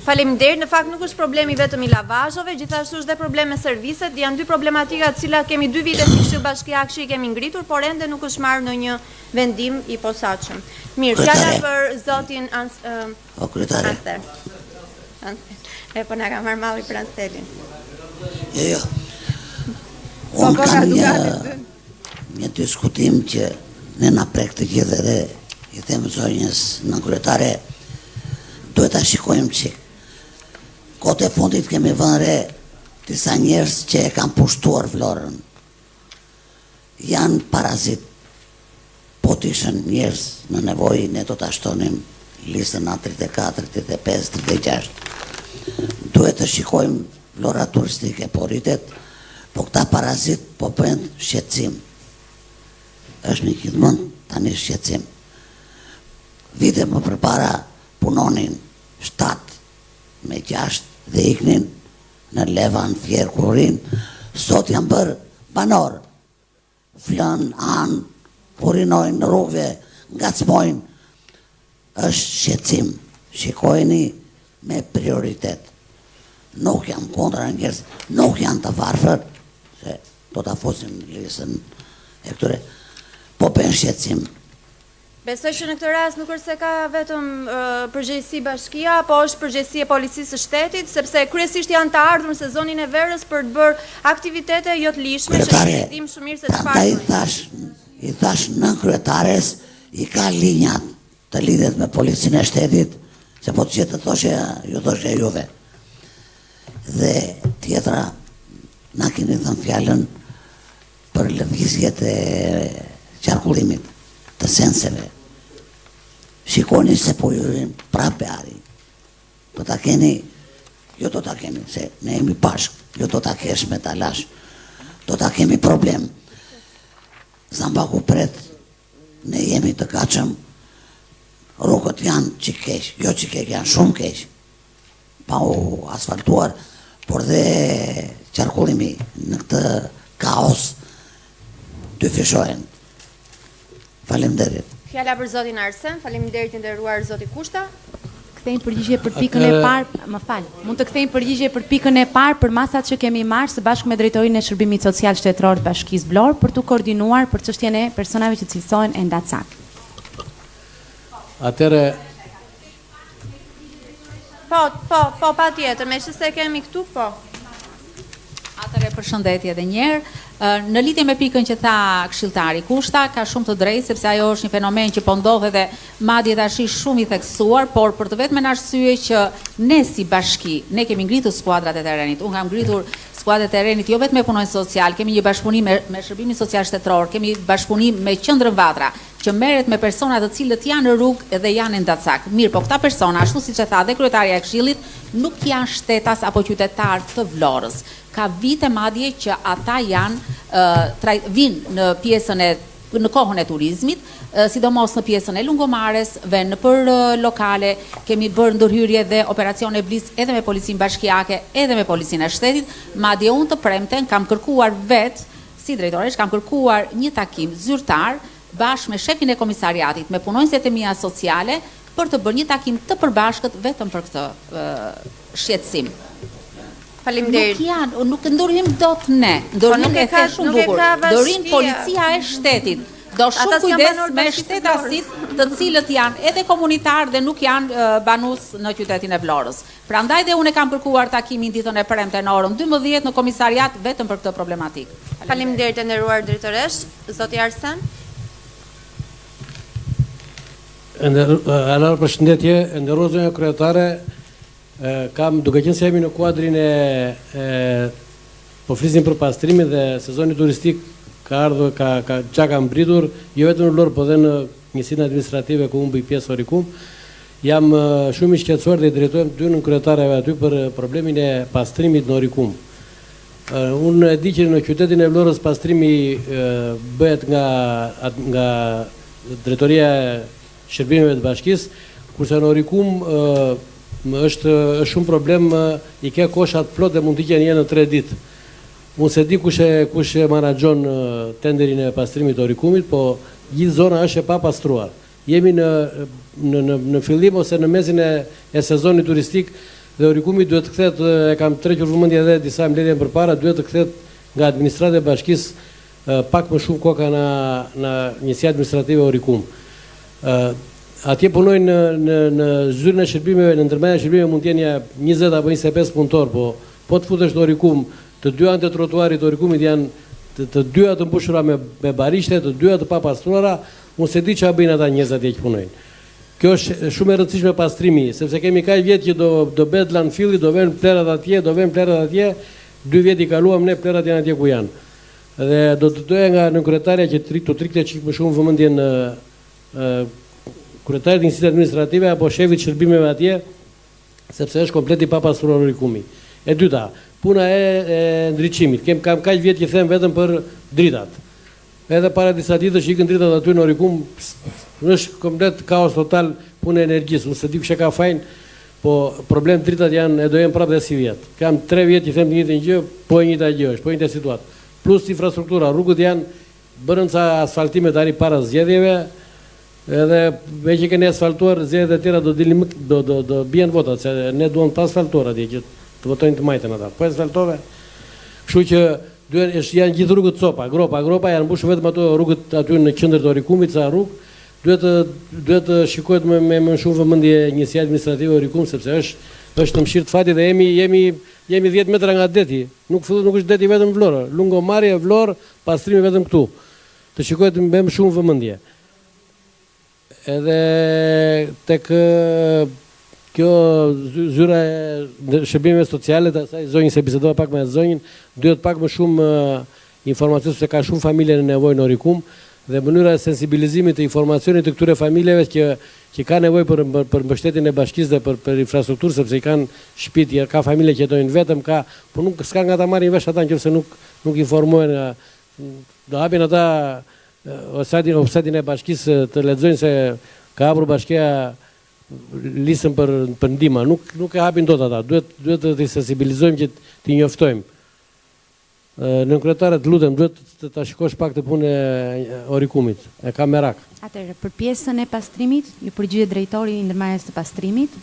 faleminderit, në fakt nuk është problemi vetëm i lavazhove, gjithashtu është dhe problem me serviset, janë 2 problematika të cilat kemi 2 vite si Këshilli Bashkiak që i kemi ngritur, por ende nuk është marrë në një vendim i posaçëm. Mirë, fjala për zotin kryetare. E po na ka marrë malli për Anstelin. Jo. Unë kam një diskutim që ne na prek të gjithë dhe i them zonjës në kryetare, duhet ta shikojmë çik. Kote fundit kemi vënë re disa njerëz që e kanë pushtuar Vlorën. Janë parazit. Po të ishen njerëz në nevojë, ne do ta shtonim listën A34, 35, 36. Duhet të shikojmë Vlora turistike, po rritet, po këta parazit po bëjnë shqetësim. Është një gjithmonë tani shqetësim. Vite më përpara punonin 7 me 6 dhe iknin në Levan, Fjerë, Kurin, sot janë bërë banor. Flën, anë, purinojnë në rrugëve, ngacmojnë. Është shqetësim, shikojni me prioritet. Nuk jam kontra njerëz, nuk janë të varfër, se do të fosim listën e këture, po për shqetësim. Besoj që në këtë rast nuk është se ka vetëm përgjegjësi bashkia, po është përgjegjësi e policisë së shtetit, sepse kryesisht janë të ardhur në sezonin e verës për të bërë aktivitete jo të lishme, që ne dim shumë mirë se çfarë. I thash nën kryetares i ka linjat të lidhet me policinë e shtetit, se po të gjithë të thoshe juve. Dhe tjetra, na keni thënë fjalën për lëvizjet e qarkullimit të senseve. Shikoni se po jurin prape ari. Do ta keni, jo do ta keni, se ne jemi bashk, jo do ta kesh me talash. Do ta kemi problem. Zambaku pret, ne jemi të kachëm, rrugët janë që keq, jo që keq, janë shumë keq. Pa u asfaltuar, por dhe qarkullimi në këtë kaos të fishojnë. Faleminderit. Fjala për zotin Arsen, faleminderit i nderuar zoti Kushta. Kthejmë përgjigje për pikën e parë, më fal. Mund të kthejmë përgjigje për pikën e parë për masat që kemi marrë së bashku me drejtorinë e Shërbimit Social Shtetëror të Bashkisë Vlorë për të koordinuar për çështjen e personave që cilësohen enda cak. Atëre Po, patjetër, me që se kemi këtu, po. Atëre përshëndetje edhe njerë. Në lidhje me pikën që tha këshilltari Kushta, ka shumë të drejtë sepse ajo është një fenomen që po ndodhet dhe madje tash shumë i theksuar, por për të vetmen arsye që ne si bashki, ne kemi ngritur skuadrat e terrenit. Unë kam ngritur skuadrat e terrenit jo vetëm me punonjës social, kemi një bashkëpunim me Shërbimin Social Shtetëror, kemi bashkëpunim me Qendrën Vatra, që merret me persona të cilët janë në rrugë dhe janë ndacak. Mirë, po këta persona, ashtu siç e tha dhe kryetaria e Këshillit, nuk janë shtetas apo qytetar të Vlorës. Ka vite madje që ata janë vinë në pjesën në kohën e turizmit, sidomos në pjesën e lungomares, vënë në për lokale, kemi bërë ndërhyrje dhe operacione blis edhe me policinë bashkiake, edhe me policinë e shtetit, madje unë të premten kam kërkuar vetë, si drejtoresh, kam kërkuar një takim zyrtar bashkë me shefin e komisariatit, me punonjësit e mia sociale, për të bërë një takim të përbashkët vetëm për këtë shqetësim. Faleminderit. Nuk janë, nuk ndorrim dot ne. Ndorrim e the shumë bukur. Ndorim policia e shtetit. Do shumë kujdes me shtetasit të cilët janë edhe komunitar dhe nuk janë banues në qytetin e Vlorës. Prandaj dhe unë kam kërkuar takimin ditën e premte në orën 12 në komisariat vetëm për këtë problematik. Faleminderit e nderuar drejtoresh, zoti Arsen. Alor, përshëndetje, nderuar zonja kryetare. Kam duke qenë se jemi në kuadrin po flisim për pastrimin dhe sezoni turistik ka ardhur, ka mbritur, jo vetëm në Vlorë, po dhe në njësinë administrative ku unë bëj pjesë Orikum. Jam shumë i shqetësuar dhe i drejtojmë dy në kryetareve aty për problemin e pastrimit në Orikum. Unë e di që në qytetin e Vlorës pastrimi bëhet nga drejtoria e shërbimeve të bashkisë, kurse në Orikum është shumë problem, i ke koshat plot dhe mund t'i qenë në 3 ditë. Unë se di kush e menaxhon tenderin e pastrimit të Orikumit, po gjithë zona është e pa pastruar. Jemi në fillim ose në mesin e sezonit turistik dhe Orikumi duhet të kthehet, e kam trequr vëmendje edhe disa mbledhje përpara, duhet të kthehet nga administrata e bashkisë pak më shumë koka në njësia administrative Orikum. Atje punojnë në zyrën e shërbimeve, në ndërmarrjen e shërbimeve mund të jenë 20 apo 25 punëtor, po të futesh në Orikum, të dy anët e trotuarit të Orikumit janë të dyja të mbushura me barishte, të dyja të papastruara, unë se di çfarë bëjnë ata njerëz atje që punojnë. Kjo është shumë e rëndësishme pastrimi, sepse kemi kaq vjet që do bëhet landfilli, do vënë plerat atje, 2 vjet i kaluam ne, plerat janë atje ku janë. Dhe do të doja nga në kryetarja që të trikte çik më shumë vëmendjen kryetarit të njësisë administrative apo shefit shërbimeve atje, sepse është komplet i papastruar Orikumi. E dyta, puna e ndriçimit. Kam kaq vjet që them vetëm për dritat. edhe para disa ditësh ikën dritat aty në Orikum, është komplet kaos total punë e energjisë, nëse di kush e ka fajin, po problem dritat janë e dojën prapë dhe si vjetë. Kam 3 vjetë që them të njëjtën gjë, po e njëjta gjë është, po e njëjta situatë. Plus infrastruktura, rrugët janë bërën ca asfaltime tani para zgjedhjeve, edhe me që keni asfaltuar zgjedhjet e tjera do bien votat, se ne duam të asfaltuar atje që të votojnë të majtën ata. Po asfaltove. Kështu që janë gjithë rrugët copa, gropa janë mbushur vetëm ato rrugët aty në qendër të Orikumit, ca rrugë. Duhet të shikohet me më shumë vëmendje njësia administrative e Orikum, sepse është në mshirë të fati dhe jemi 10 metra nga deti. Nuk është deti vetëm Vlorë, Lungomarje, Vlorë, pastrimi vetëm këtu. Të shikohet me më shumë vëmendje. Edhe tek kjo zyra e shërbimeve sociale të asaj zonjën, se bisedova pak me zonjën, duhet pak më shumë informacion, sepse ka shumë familje në nevojë në Orikum, dhe mënyra e sensibilizimit të informacionit të këtyre familjeve që ka nevojë për mbështetjen e bashkisë dhe për infrastrukturë, sepse i kanë shtëpi, ka familje që jetojnë vetëm, por nuk s'ka nga ta marrin vesh ata nëse nuk informohen. Do hapin ata ofsetin e bashkisë të lexojnë se ka hapur bashkia listën për ndihmë. Nuk e hapin dot ata. Duhet të sensibilizojmë që t'i njoftojmë. Nën kryetare, të lutem, duhet të ta shikosh pak të punë e Orikumit. E ka merak. Atëherë, për pjesën e pastrimit, ju përgjigjet drejtori i ndërmarrjes të pastrimit.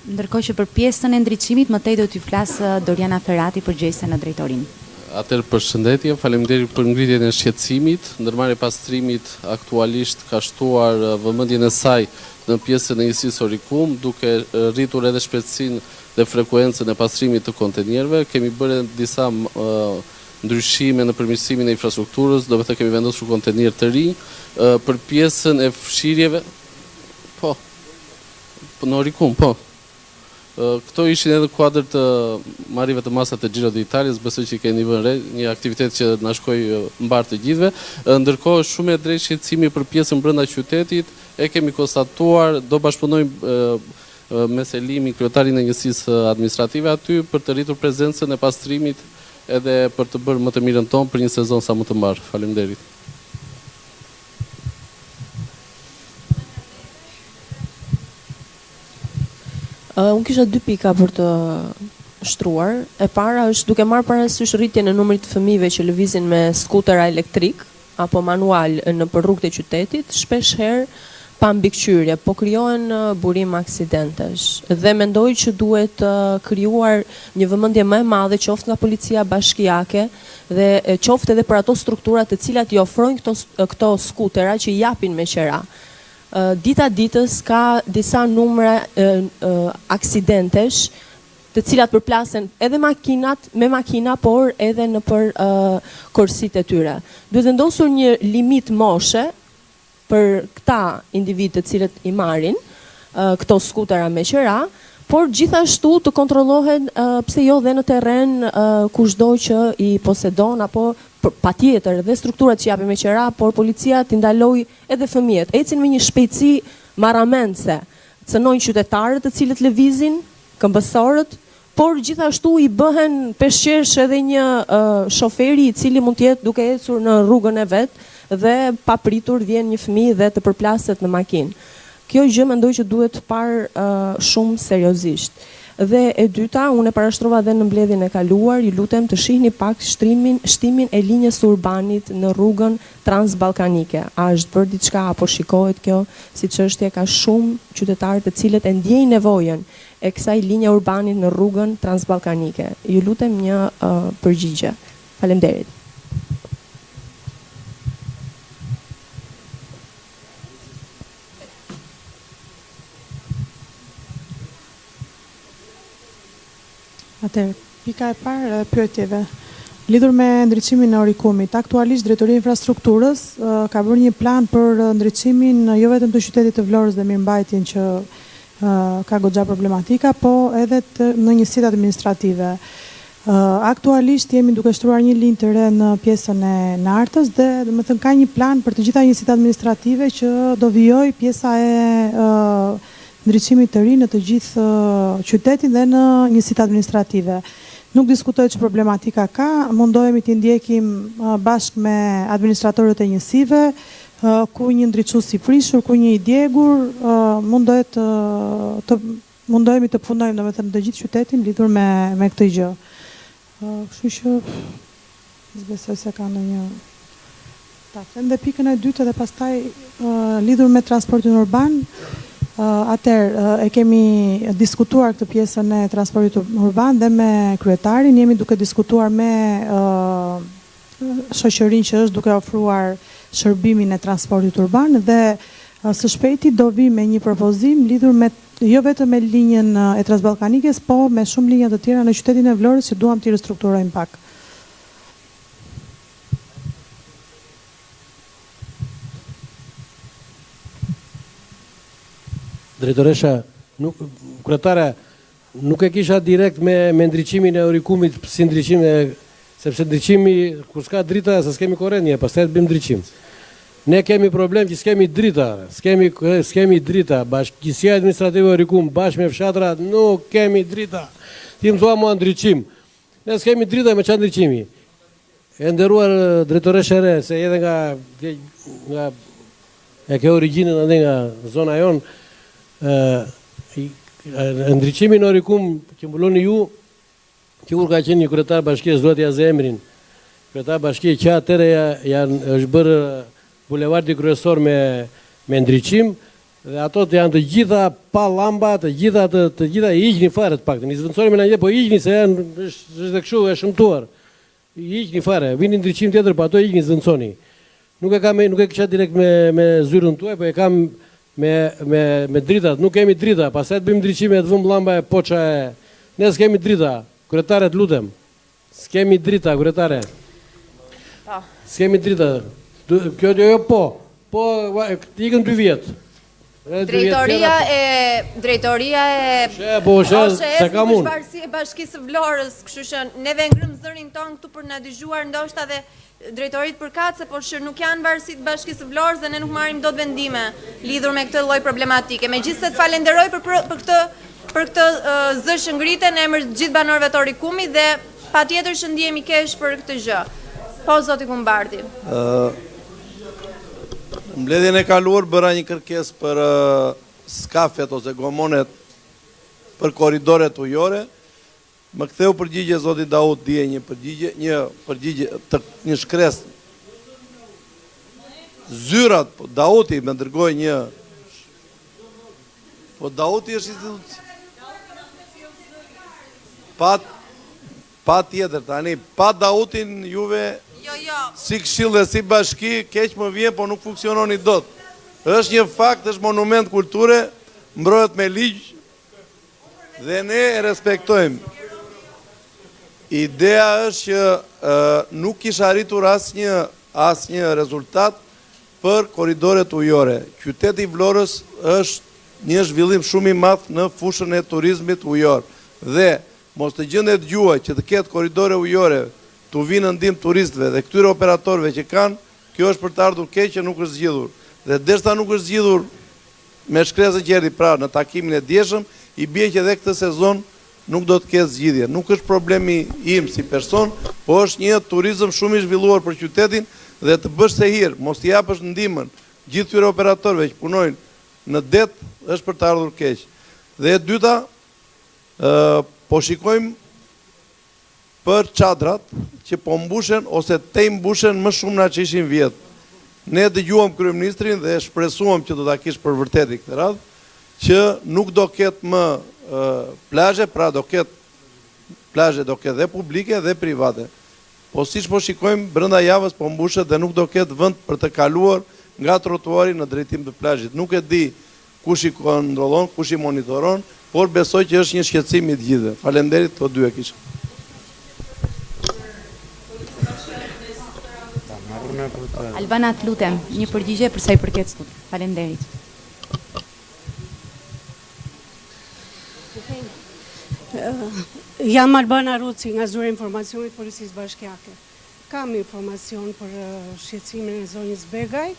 Ndërkohë që për pjesën e ndriçimit, më tej do t'ju flasë Doriana Ferrati, përgjegjëse në drejtorinë. Atëherë, përshëndetje, faleminderit për ngritjen e shqetësimit. Ndërmarrja e pastrimit aktualisht ka shtuar vëmendjen e saj në pjesën e njësisë Orikum, duke rritur edhe shpejtësinë dhe frekuencën e pastrimit të kontenierëve. Kemi bërë disa ndryshime në përmirësimin e infrastrukturës, do të kemi vendosur kontenier të rinj. Për pjesën e fshirjeve, po, në Orikum, po. Këto ishin edhe kuadër të marrjeve të masat të Giro d'Italias, besoj që keni vënë re, një aktivitet që na shkoi mbar të gjithëve. Ndërkohë shumë e drejtë shqetësimi për pjesën brenda qytetit e kemi konstatuar, do bashkëpunojmë me Selimin, kryetarin e njësisë administrative aty për të rritur prezencën e pastrimit edhe për të bërë më të mirën tonë për një sezon sa më të mbar. Faleminderit. Unë kisha 2 pika për të shtruar. E para është duke marrë parasysh rritjen e numrit të fëmijëve që lëvizin me skutera elektrik apo manual në rrugët e qytetit, shpesh herë pa mbikëqyrje, po krijohen burim aksidentesh. Dhe mendoj që duhet krijuar një vëmendje më e madhe qoftë nga policia bashkiake dhe qoftë edhe për ato struktura të cilat i ofrojnë këto skutera që i japin me qera. Dita ditës ka disa numra aksidentesh të cilat përplasen edhe me makina, por edhe në për korsit e tyre. Duhet vendosur një limit moshe për këta individ të cilët i marrin këto skutera me qera, por gjithashtu të kontrollohen pse jo dhe në terren kushdo që i posedon, apo patjetër dhe strukturat që japin me qera, por policia t'i ndaloj edhe fëmijët. Ecin me një shpejtësi marramendse, cënojnë qytetarët të cilët lëvizin, këmbësorët, por gjithashtu i bëhen peshqesh edhe një shoferi i cili mund të jetë duke ecur në rrugën e vet dhe pa pritur vjen një fëmijë dhe të përplaset në makinë. Kjo gjë mendoj që duhet parë shumë seriozisht. Dhe e dyta, unë e parashtrova dhe në mbledhjen e kaluar, ju lutem të shihni pak shtimin e linjës urbanit në rrugën transballkanike. A është bërë diçka apo shikohet kjo si çështje? Ka shumë qytetarë të cilët e ndjejnë nevojën e kësaj linje urbanit në rrugën transballkanike. Ju lutem një përgjigje. Faleminderit. Atëherë, pika e parë e pyetjeve. Lidhur me ndriçimin e Orikumit, aktualisht Drejtoria e Infrastrukturës ka bërë një plan për ndriçimin jo vetëm të qytetit të Vlorës dhe mirëmbajtjen që ka goxha problematika, po edhe në njësitë administrative. Aktualisht jemi duke shtruar një linjë të re në pjesën e Nartës dhe domethënë ka një plan për të gjitha njësitë administrative që do vijojë pjesa e ndriçimit të ri në të gjithë qytetin dhe në njësitë administrative. nuk diskutoj që problematika ka, mundohemi të ndjekim bashkë me administratorët e njësive, ku një ndriçues i prishur, ku një i djegur, mundohemi të punojmë domethënë të gjithë qytetin lidhur me këtë gjë. Kështu që besoj se ka ndonjë. Ta them dhe pikën e dytë dhe pastaj lidhur me transportin urban. Atëherë e kemi diskutuar këtë pjesën e transportit urban dhe me kryetarin, jemi duke diskutuar me shoqërinë që është duke ofruar shërbimin e transportit urban dhe së shpejti do vi me një propozim lidhur me jo vetëm me linjën e Transballkanikës, po me shumë linja të tjera në qytetin e Vlorës që duam t'i ristrukturojmë pak. Drejtoresha, kryetare, nuk e kisha direkt me ndriçimin e Orikumit si ndriçim, sepse ndriçimi, kur s'ka drita, se s'kemi korrent një, pastaj të bëjmë ndriçim. Ne kemi problem që s'kemi drita, s'kemi drita, bashkësia administrative Orikum, bashkë me fshatrat, nuk kemi drita. Ti më thua mua ndriçim. Ne s'kemi drita me çfarë ndriçimi. E nderuar drejtoresha e re, se edhe nga e ke origjinën ende nga zona jon, ndriçimi në Orikum që mbuloni ju, që kur ka qenë një kryetar bashkie, s'duhet ja zë emrin, kryetar bashkie që atëre është bërë bulevardi kryesor me ndriçim, dhe ato janë të gjitha pa llamba, të gjitha i hiqni fare të paktën. I zvendçoni me ndonjë, po hiqni se është dhe kështu e shëmtuar. I hiqni fare, vini ndriçim tjetër, po ato hiqni, zvendçoni. Nuk e kisha direkt me zyrën tuaj, po e kam me dritat, nuk kemi drita, pastaj të bëjmë ndriçime, të vëmë llamba e poça e. Ne s'kemi drita, kryetare, të lutem. S'kemi drita, kryetare. S'kemi drita. Kjo jo po. Po ikën 2 vjet. Drejtoria e Bashkisë e Bashkisë Vlorës, kështu që neve ngrëm zërin ton këtu për na dëgjuar ndoshta dhe drejtorit përkatëse, por që nuk janë varësitë Bashkisë Vlorës dhe ne nuk marrim dot vendime lidhur me këtë lloj problematike. Megjithëse të falenderoj për këtë zë që ngritet në emër të gjithë banorëve të Orikumit dhe patjetër që ndihemi keq për këtë gjë. Po zoti Kumbardi. Mbledhjen e kaluar bëra një kërkesë për skafet ose gomonet për korridoret ujore. Më ktheu përgjigje zoti Daud Dije, një shkresë. Zyrat, po Dauti më dërgoi një. Po Dauti është institucion. Pa tjetër tani, pa Dautin juve si këshill dhe si bashki, keq më vjen, po nuk funksiononi dot. Është një fakt, është monument kulture, mbrohet me ligj dhe ne e respektojmë. Ideja është që nuk kisha arritur asnjë rezultat për korridoret ujore. Qyteti i Vlorës është një zhvillim shumë i madh në fushën e turizmit ujor dhe mos të gjendet gjuaj që të ketë korridore ujore të vinë ndihmë turistëve dhe këtyre operatorëve që kanë, kjo është për të ardhur keq që nuk është zgjidhur. Dhe derisa nuk është zgjidhur me shkresën që erdhi pra në takimin e dieshëm, i bie që edhe këtë sezon nuk do të ketë zgjidhje. Nuk është problemi im si person, po është një turizëm shumë i zhvilluar për qytetin dhe të bësh se hir, mos t'i japësh ndihmën gjithë këtyre operatorëve që punojnë në det, është për të ardhur keq. Dhe e dyta, po shikojmë për çadrat që po mbushen ose te mbushen më shumë na që ishin vjet. Ne dëgjuam kryeministrin dhe shpresuam që do ta kish për vërtetë këtë radhë, që nuk do ketë më plazhe, pra do ketë plazhe dhe publike dhe private. Po siç po shikojmë brenda javës po mbushet dhe nuk do ketë vend për të kaluar nga trotuari në drejtim të plazhit. Nuk e di kush i kontrollon, kush i monitoron, por besoj që është një shqetësim i të gjithëve. Faleminderit, të dy e kisha. Albana, të lutem, një përgjigje për sa i përket studit. Faleminderit. Jam Albana Ruci nga Zyra e Informacionit Policisë Bashkiake. Kam informacion për shqetësimin e zonjës Begaj.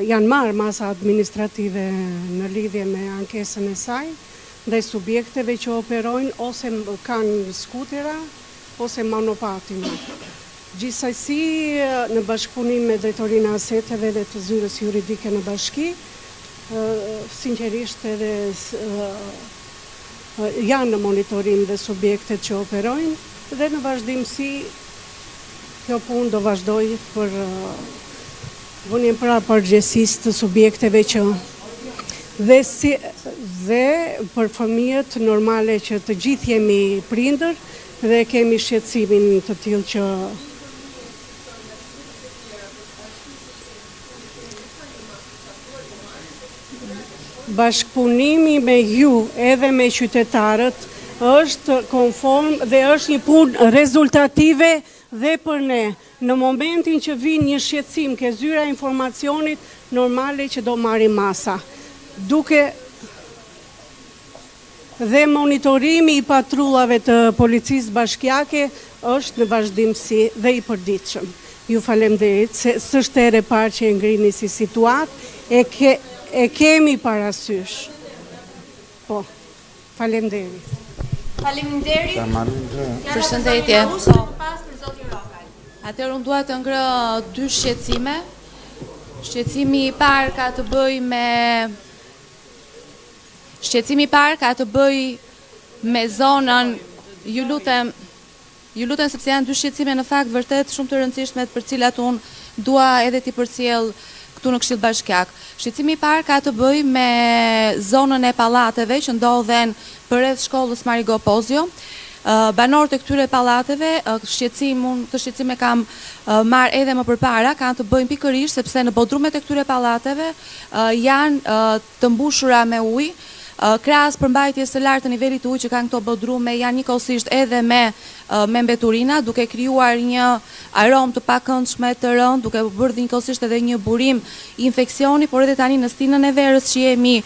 Janë marrë masa administrative në lidhje me ankesën e saj. ndaj subjekteve që operojnë ose kanë skutera ose monopatina. Gjithsesi, në bashkëpunim me Drejtorinë e Aseteve dhe të Zyrës Juridike në Bashki, sinqerisht edhe janë në monitorim dhe subjektet që operojnë dhe në vazhdimsi kjo punë do vazhdoj për vënien pra përgjegjësisë të subjekteve që dhe për fëmijët normale që të gjithë jemi prindër dhe kemi shqetësimin të tillë që bashkëpunimi me ju edhe me qytetarët është konform dhe është një punë rezultative dhe për ne. Në momentin që vinë një shqetësim ke zyra informacionit, normale që do marrim masa. Duke dhe monitorimi i patrullave të policisë bashkiake është në vazhdimsi dhe i përditshëm. Ju falemderit se s'është ere parë që e ngrini si situatë, e kemi parasysh. Po, falemderit. Faleminderit. Përshëndetje. Atëherë unë dua të ngrë dy shqetësime. Shqetësimi i parë ka të bëjë me zonën, ju lutem sepse janë dy shqetësime në fakt vërtet shumë të rëndësishme për cilat unë dua edhe t'i përcjell këtu në Këshill Bashkiak. Shqetësimi i parë ka të bëjë me zonën e pallateve që ndodhen përreth shkollës Marigo Pozio. Banorët e këtyre pallateve, këtë shqetësim e kam marrë edhe më përpara, kanë të bëjnë pikërisht sepse në bodrumet e këtyre pallateve janë të mbushura me ujë. Krahas përmbajtjes së lartë të nivelit të ujit që kanë këto bodrume janë njëkohësisht edhe me mbeturina, duke krijuar një aromë të pakëndshme të rëndë, duke bërë njëkohësisht edhe një burim infeksioni, por edhe tani në stinën e verës që jemi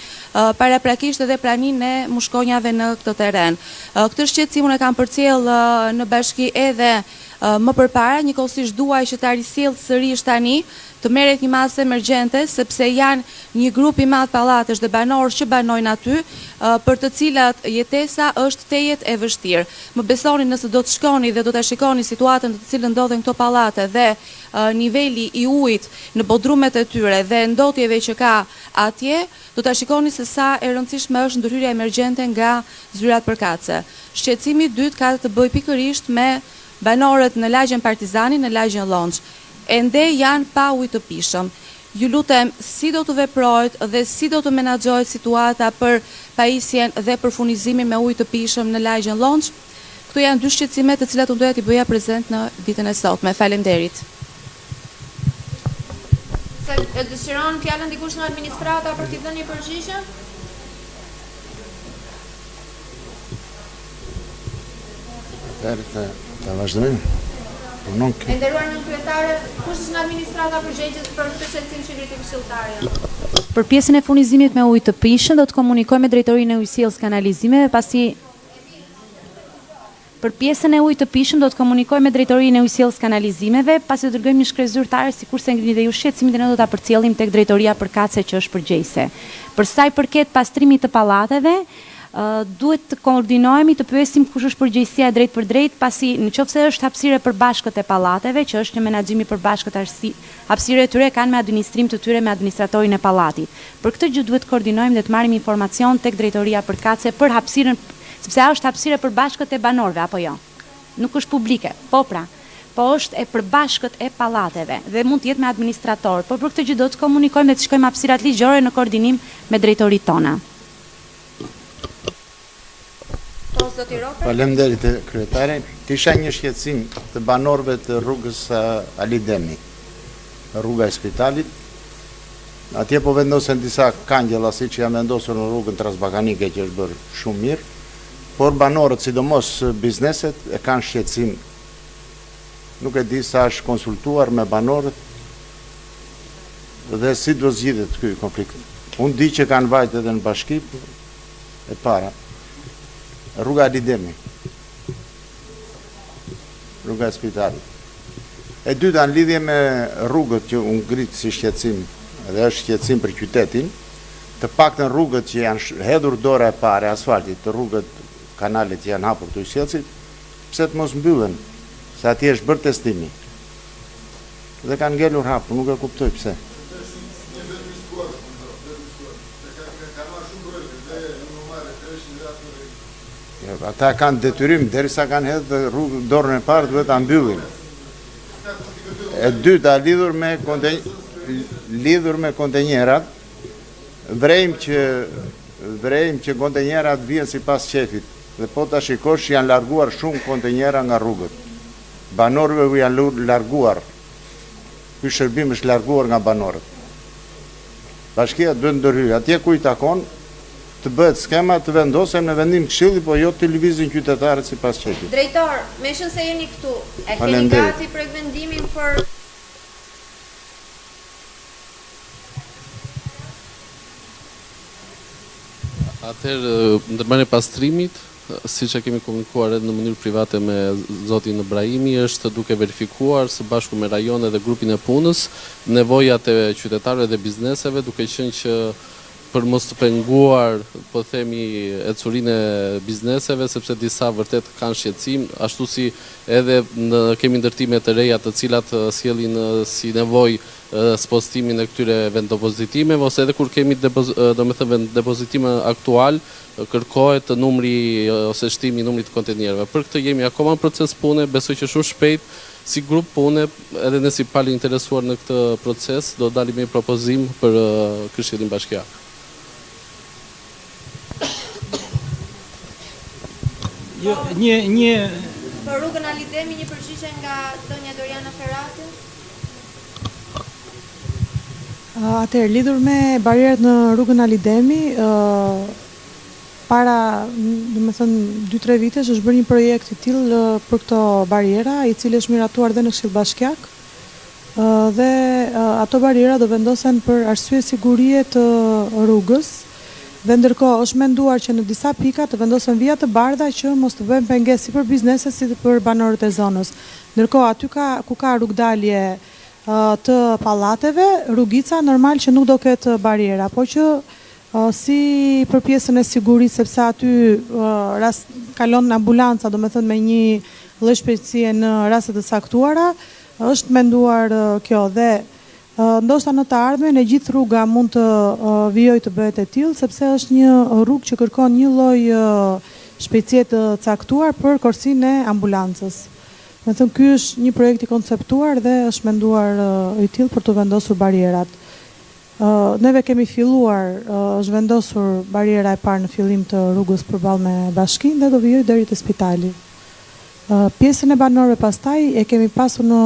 paraprakisht edhe praninë e mushkonjave në këtë terren. Këtë shqetësim unë e kam përcjell në bashki edhe më përpara, njëkohësisht duaj që ta risjell sërish tani të merret një masë emergjente, sepse janë një grup i madh pallatesh dhe banorësh që banojnë aty, për të cilat jetesa është tejet e vështirë. Më besoni, nëse do të shkoni dhe do ta shikoni situatën në të cilën ndodhen këto pallate dhe niveli i ujit në bodrumet e tyre dhe ndotjeve që ka atje, do ta shikoni se sa e rëndësishme është ndërhyrja emergjente nga zyrat përkatëse. Shqetësimi i dytë ka të bëjë pikërisht me banorët në lagjen Partizani, në lagjen Llonç. Ende janë pa ujë të pishëm. Ju lutem, si do të veprohet dhe si do të menaxhohet situata për pajisjen dhe për furnizimin me ujë të pishëm në lagjen Llonç? Këto janë dy shqetësime të cilat unë doja t'i bëja prezent në ditën e sotme. Faleminderit. Se dëshiron fjalën dikush nga administrata për t'i dhënë një përgjigje? Ta vazhdojmë. E nderuar nën kryetare, kush është nga administrata përgjegjës për këtë shqetësim qeverisë këshilltare? Për pjesën e furnizimit me ujë të pishëm do të komunikoj me drejtorinë e ujësjelljes kanalizimeve, pasi Për pjesën e ujit të pishëm do të komunikoj me drejtorinë e ujësjelljes kanalizimeve, pasi do dërgojmë një shkresë zyrtare sikurse ngrini dhe ju shqetësimin dhe ne do ta përcjellim tek drejtoria përkatëse që është përgjegjëse. Për sa i përket pastrimit të pallateve, duhet të koordinohemi, të pyesim kush është përgjegjësia e drejtë për drejtë, pasi nëse është hapësirë për bashkët e pallateve, që është një menaxhim i përbashkët, hapësirët e tyre kanë me administrim të tyre me administratorin e pallatit. Për këtë gjë duhet të koordinohemi dhe të marrim informacion tek drejtoria përkatëse për hapësirën, sepse ajo është hapësirë për bashkët e banorëve apo jo. Nuk është publike. Po pra, po është e përbashkët e pallateve dhe mund të jetë me administrator. Por për këtë gjë do të komunikojmë dhe të shkojmë hapësirat ligjore në koordinim me drejtoritë tona. Faleminderit kryetare. Kisha një shqetësim të banorëve të rrugës Ali Demi, rruga e spitalit. Atje po vendosen disa kangjella, siç janë vendosur në rrugën transbalkanike, që është bërë shumë mirë, por banorët, sidomos bizneset, e kanë shqetësim. Nuk e di sa është konsultuar me banorët dhe si do zgjidhet ky konflikt. Unë di që kanë vajt edhe në bashki e para. Rruga Lidemi, rruga e spitalit. E dyta në lidhje me rrugët që unë ngritë si shqetësim, dhe është shqetësim për qytetin, të paktën rrugët që janë hedhur dora e pare asfaltit, të rrugët kanalet që janë hapur të ujësielësit, pse të mos mbyllen, se atje është bërë testimi. Dhe kanë ngelur hapur, nuk e kuptoj pse. Ata kanë detyrim, derisa kanë hedhë dorën e parë, duhet ta mbyllin. E dyta, lidhur me kontenjerat, vrejmë që kontenjerat vjen sipas qefit, dhe po ta shikosh janë larguar shumë kontenjera nga rrugët. Banorëve u janë larguar. Ky shërbim është larguar nga banorët. Bashkia duhet ndërhyjë atje ku i takon, të bëhet skema të vendosem në vendim këshilli, po jo të lëvizin qytetarët sipas qefit. Drejtor, me qenë se jeni këtu, e keni Faleminderit. gati për vendimin për Atëherë, ndërmarrja e pastrimit, siç e kemi komunikuar edhe në mënyrë private me zotin Ibrahimi, është duke verifikuar së bashku me rajonet dhe grupin e punës nevojat e qytetarëve dhe bizneseve, duke qenë që për mos të penguar, po themi, ecurinë e bizneseve, sepse disa vërtet kanë shqetësim, ashtu si edhe kemi ndërtime të reja të cilat sjellin si nevojë spostimin e këtyre vendopozitimeve, ose edhe kur kemi depozitime aktual, kërkohet numri ose shtimi i numrit të kontenierëve. Për këtë jemi akoma në proces pune, besoj që shumë shpejt si grup pune, edhe ne si palë interesuar në këtë proces, do dalim me propozim për Këshillin Bashkiak. për rrugën Ali Demi një përgjigje nga zonja Doriana Ferrati? Atëherë, lidhur me barierat në rrugën Ali Demi, para, domethënë 2-3 vitesh është bërë një projekt i tillë për këto bariera, i cili është miratuar dhe në Këshill Bashkiak. Dhe ato bariera do vendosen për arsye sigurie të rrugës. Dhe ndërkohë është menduar që në disa pika të vendosen vija të bardha që mos të bëjmë pengesë si për bizneset si për banorët e zonës. Ndërkohë aty ku ka rrugdalje të pallateve, rrugica normal që nuk do ketë bariera, po që si për pjesën e sigurisë, sepse aty kalon ambulanca, domethënë me një lloj shpejtësie në raste të caktuara, është menduar kjo dhe ndoshta në të ardhmen e gjithë rruga mund të vijojë të bëhet e tillë, sepse është një rrugë që kërkon një lloj shpejtësie të caktuar për korsinë e ambulancës. Me thënë, ky është një projekt i konceptuar dhe është menduar i tillë për të vendosur barierat. Neve kemi filluar, është vendosur bariera e parë në fillim të rrugës përballë me Bashkinë dhe do vijojë deri te spitali. Pjesën e banorëve pastaj e kemi pasur në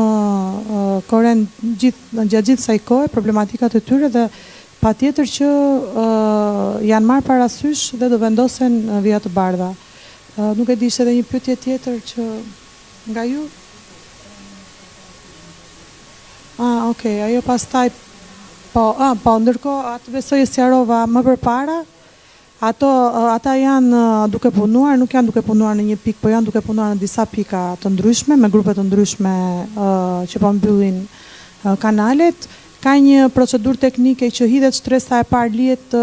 koren gjatë gjithë kësaj kohe problematikat e tyre dhe patjetër që janë marrë parasysh dhe do vendosen vija të bardha. Nuk e di, ishte edhe një pyetje tjetër që nga ju? Okej, ajo pastaj po, ndërkohë atë besoj e sqarova më përpara. Ata janë duke punuar, nuk janë duke punuar në një pikë, po janë duke punuar në disa pika të ndryshme, me grupe të ndryshme që po mbyllin kanalet. Ka një procedurë teknike që hidhet shtresa e parë, lihet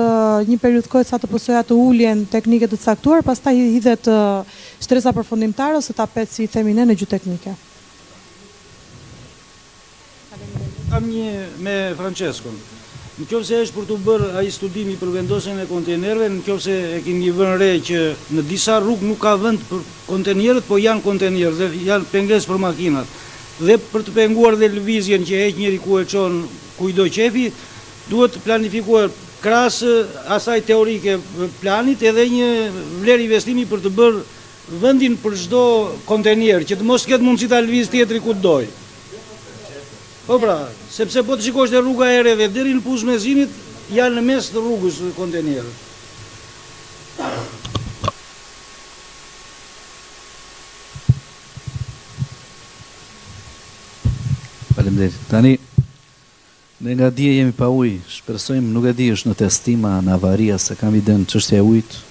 një periudhë kohë sa të pësojë të uljen teknike të caktuar, pastaj hidhet shtresa përfundimtare ose tapet si themi ne në gjuhë teknike. Kam një me Franceskon. Në qoftë se është për të bërë ai studimi për vendosjen e kontenerëve, në qoftë se e keni vënë re që në disa rrugë nuk ka vend për kontenerët, po janë kontenerë dhe janë pengesë për makinat. Dhe për të penguar dhe lëvizjen që heq njëri ku e çon kujdo qefi, duhet planifikuar krahas asaj teorike planit edhe një vlerë investimi për të bërë vendin për çdo kontener, që të mos ketë mundësi ta lëviz tjetri ku doj. Po pra, sepse po të shikosh te rruga e re dhe deri në Puz Mezimit janë në mes të rrugës kontenerët. Faleminderit. Tani ne nga dje jemi pa ujë, shpresojmë, nuk e di, është në testima në avaria se kam iden çështja e ujit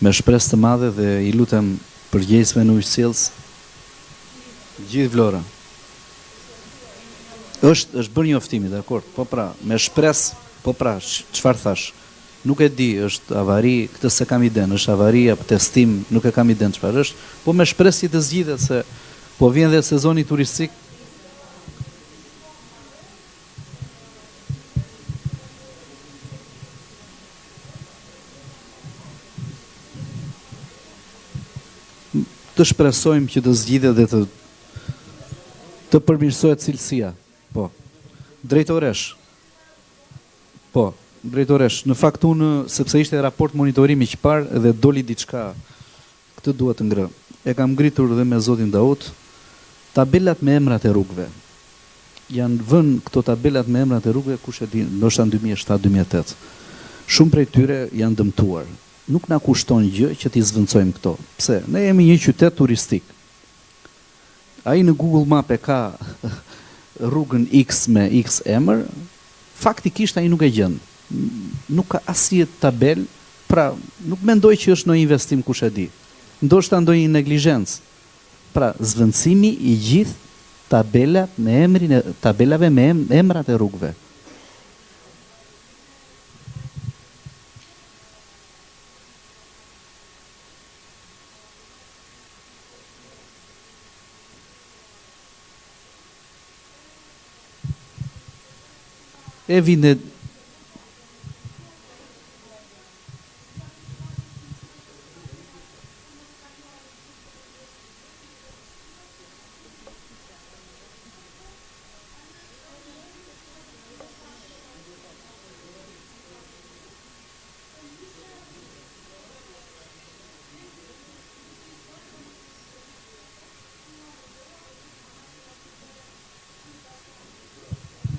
me shpresë të madhe dhe i lutem përgjegjësve në ujësjellës gjithë Vlora. Është bërë një oftimi, dakor, po pra, me shpresë, po pra, çfarë thash? nuk e di, është avari, këtë se kam iden, është avari apo testim, nuk e kam iden çfarë është, po me shpresje të zgjidhet se po vjen dhe sezoni turistik. Të shpresojmë që të zgjidhet dhe të përmirësohet cilësia. Po. Drejtoresh. Po, drejtoresh. Në fakt unë, sepse ishte raport monitorimi që parë dhe doli diçka, këtë duhet të ngrë. E kam ngritur dhe me zotin Daut, tabelat me emrat e rrugëve. Janë vënë këto tabelat me emrat e rrugëve, kush e di, ndoshta në 2007-2008. Shumë prej tyre janë dëmtuar. Nuk na kushton gjë që t'i zvendçojmë këto. Pse? Ne jemi një qytet turistik. Ai në Google Map e ka rrugën X me X emër, faktikisht ai nuk e gjen. Nuk ka asnjë tabel, pra nuk mendoj që është ndonjë investim kush e di. Ndoshta ndonjë neglizhencë. Pra zvendësimi i gjithë tabelave me emrat e rrugëve. E vinde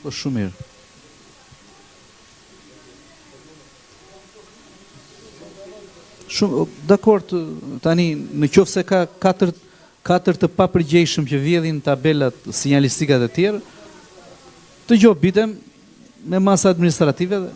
po shumë mirë. Shumë, dakord, tani në qoftë se ka katër të papërgjegjshëm që vjedhin tabelat sinjalistikat e tjerë, të gjobitem me masa administrative dhe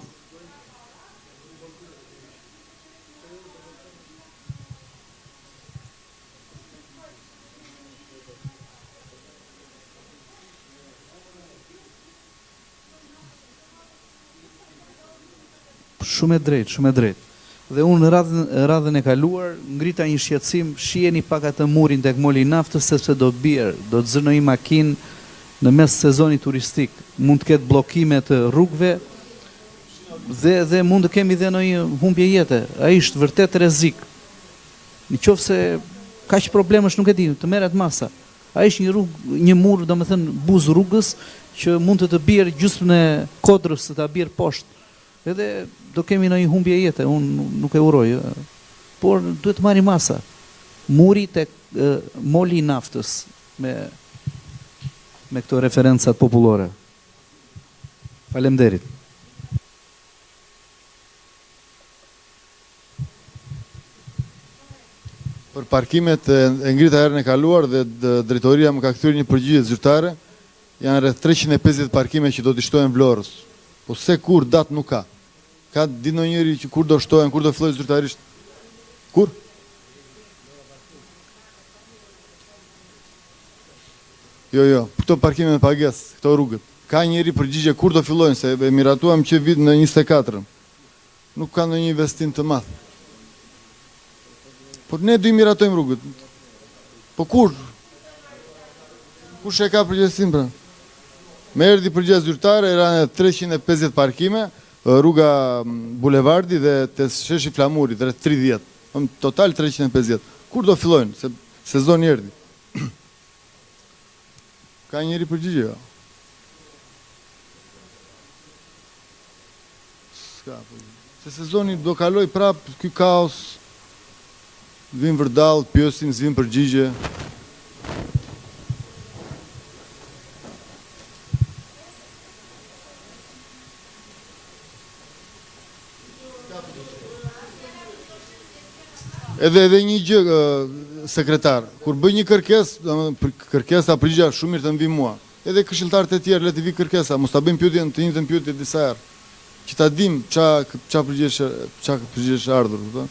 shumë e drejtë. Dhe unë në radhën e kaluar, ngrita një shqetësim, shiheni pak atë murin tek moli i naftës, sepse do bjerë, do të zënoj makinë në mes sezonit turistik, mund të ketë bllokime të rrugëve dhe mund të kemi dhe një humbje jete. Ai është vërtet rrezik. Në qoftë se kaq problemesh nuk e di, të merret masa. Ai është një rrugë, një mur, domethënë buzë rrugës që mund të bjerë gjysmën e kodrës të ta bjerë poshtë. Edhe do kemi në një humbje jete, unë nuk e uroj, por duhet të marri masa. Muri tek moli i naftës me këto referencat popullore. Faleminderit. Për parkimet e ngrita herën e kaluar dhe drejtoria më ka kthyer një përgjigje zyrtare, janë rreth 350 parkime që do të shtohen Vlorës. Po se kur datë nuk ka. Ka di ndonjëri që kur do shtohen, kur do fillojë zyrtarisht? Kur? Jo, këto parkime me pagesë, këto rrugët. Ka njëri përgjigje kur do fillojnë, se e miratuam që vit në 24. Nuk ka ndonjë investim të madh. Por ne do i miratojmë rrugët. Po kur? Kush e ka përgjegjësinë pra? Me erdhi përgjegjës zyrtare, eran 350 parkime, rruga Bulevardi dhe te sheshi Flamurit, rreth 30. Total 350. Kur do fillojnë? Se sezoni erdhi. Ka njëri përgjigje? Ska përgjigje. Se sezoni do kaloj prap ky kaos. Vin vërdall, pyesin, zvin përgjigje. Edhe një gjë, sekretar, kur bëj një kërkesa përgjigja shumë mirë të mbi mua, edhe këshilltarët e tjerë le të vi kërkesa, mos ta bëjmë pyetjen të njëjtën pyetje disa herë, që ta dim ç'a përgjigjesh ardhur, kupton?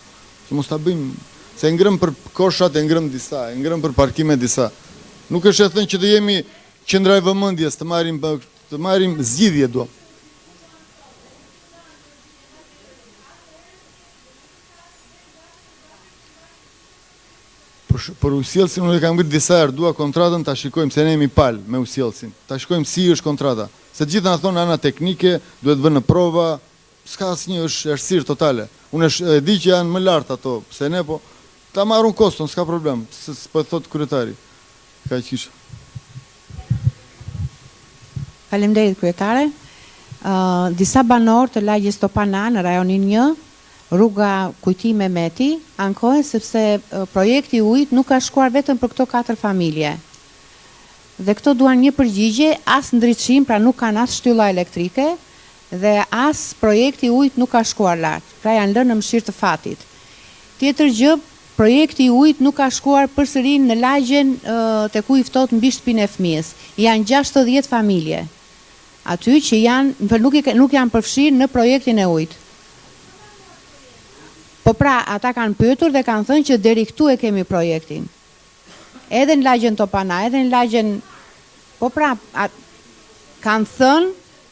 Që mos ta bëjmë, se ngrëm për koshat e ngrëm disa, e ngrëm për parkime disa. Nuk është e thënë që të jemi qendra e vëmendjes, të marrim zgjidhje do. për usjellsin unë e kam ngritur disa herë, dua kontratën ta shikojmë se ne jemi pal me usjellsin. Ta shikojmë si është kontrata. Se të gjithë na thonë ana teknike, duhet vënë në prova, s'ka asnjë, është errësirë totale. Unë e di që janë më lart ato, pse ne po ta marrun koston, s'ka problem, s'po thot kryetari. Ka qisha. Faleminderit kryetare. Disa banor të lagjes Topana në rajonin 1, rruga Kujti Mehmeti, ankohen sepse projekti ujit nuk ka shkuar vetëm për këto 4 familje. Dhe këto duan një përgjigje, as ndriçim, pra nuk kanë as shtylla elektrike dhe as projekti ujit nuk ka shkuar lart. Pra janë lënë në mëshirë të fatit. Tjetër gjë, projekti ujit nuk ka shkuar përsëri në lagjen tek uji i ftohtë mbi shtëpinë e fëmijës. Janë 60 familje. Aty që janë nuk janë përfshirë në projektin e ujit. Po pra, ata kanë pyetur dhe kanë thënë që deri këtu e kemi projektin. Edhe në lagjen Topana, edhe në lagjen... Po pra, kanë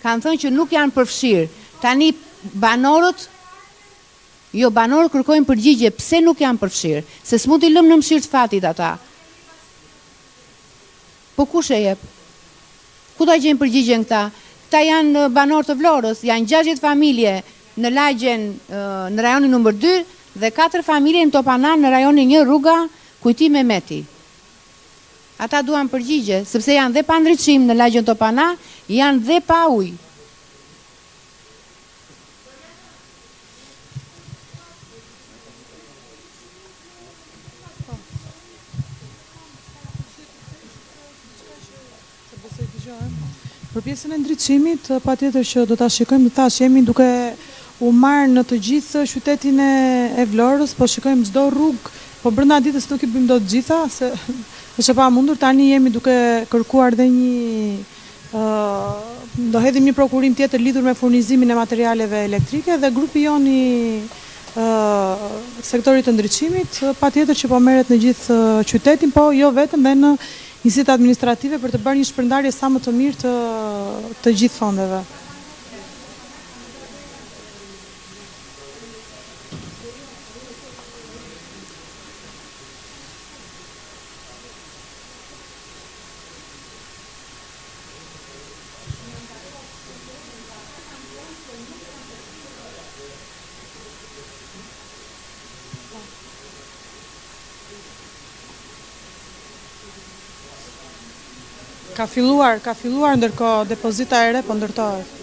thënë që nuk janë përfshirë. Tani banorët kërkojnë përgjigje pse nuk janë përfshirë, se s'mund t'i lëmë në mëshirë të fatit ata. Po kush e jep? Ku ta gjejnë përgjigjen këta? Këta janë banorë të Vlorës, janë 60 familje në lagjen në rajonin numër 2 dhe 4 familje në Topana në rajonin 1, rruga Kujti Mehmeti. Ata duan përgjigje, sepse janë dhe pa ndriçim në lagjen Topana, janë dhe pa ujë. Për pjesën e ndriçimit, patjetër që do ta shikojmë, thash jemi duke u marrë në të gjithë qytetin e Vlorës, po shikojmë çdo rrugë, po brenda ditës nuk i bëjmë dot gjitha, se është e pamundur. Tani jemi duke kërkuar dhe do hedhim një prokurim tjetër lidhur me furnizimin e materialeve elektrike dhe grupi jon i sektorit të ndriçimit, patjetër që po merret në gjithë qytetin, po jo vetëm, dhe në institut administrative për të bërë një shpërndarje sa më të mirë të gjithë fondeve. Ka filluar ndërkohë depozita e re po ndërtohet.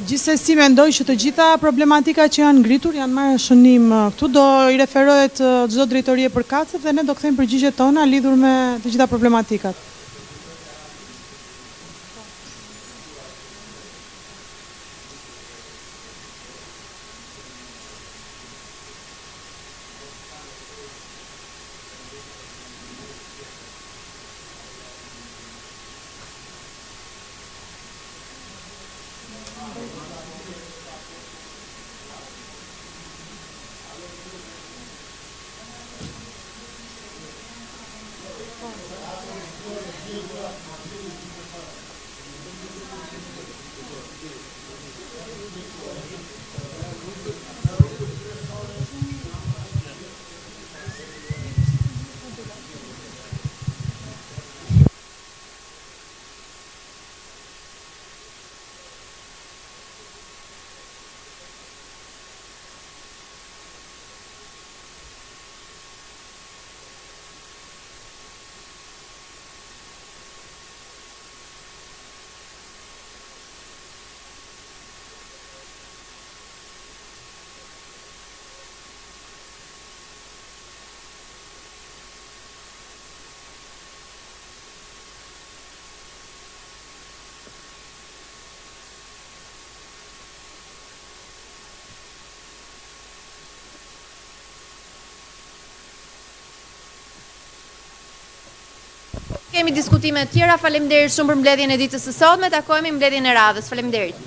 Gjithsesi mendoj që të gjitha problematika që janë ngritur janë marrë shënim këtu, do i referohet çdo drejtorie përkatëse dhe ne do kthejmë përgjigjet tona lidhur me të gjitha problematikat. Kemi diskutime të tjera, faleminderit shumë për mbledhjen e ditës së sotme, takohemi mbledhjen e radhës. Faleminderit.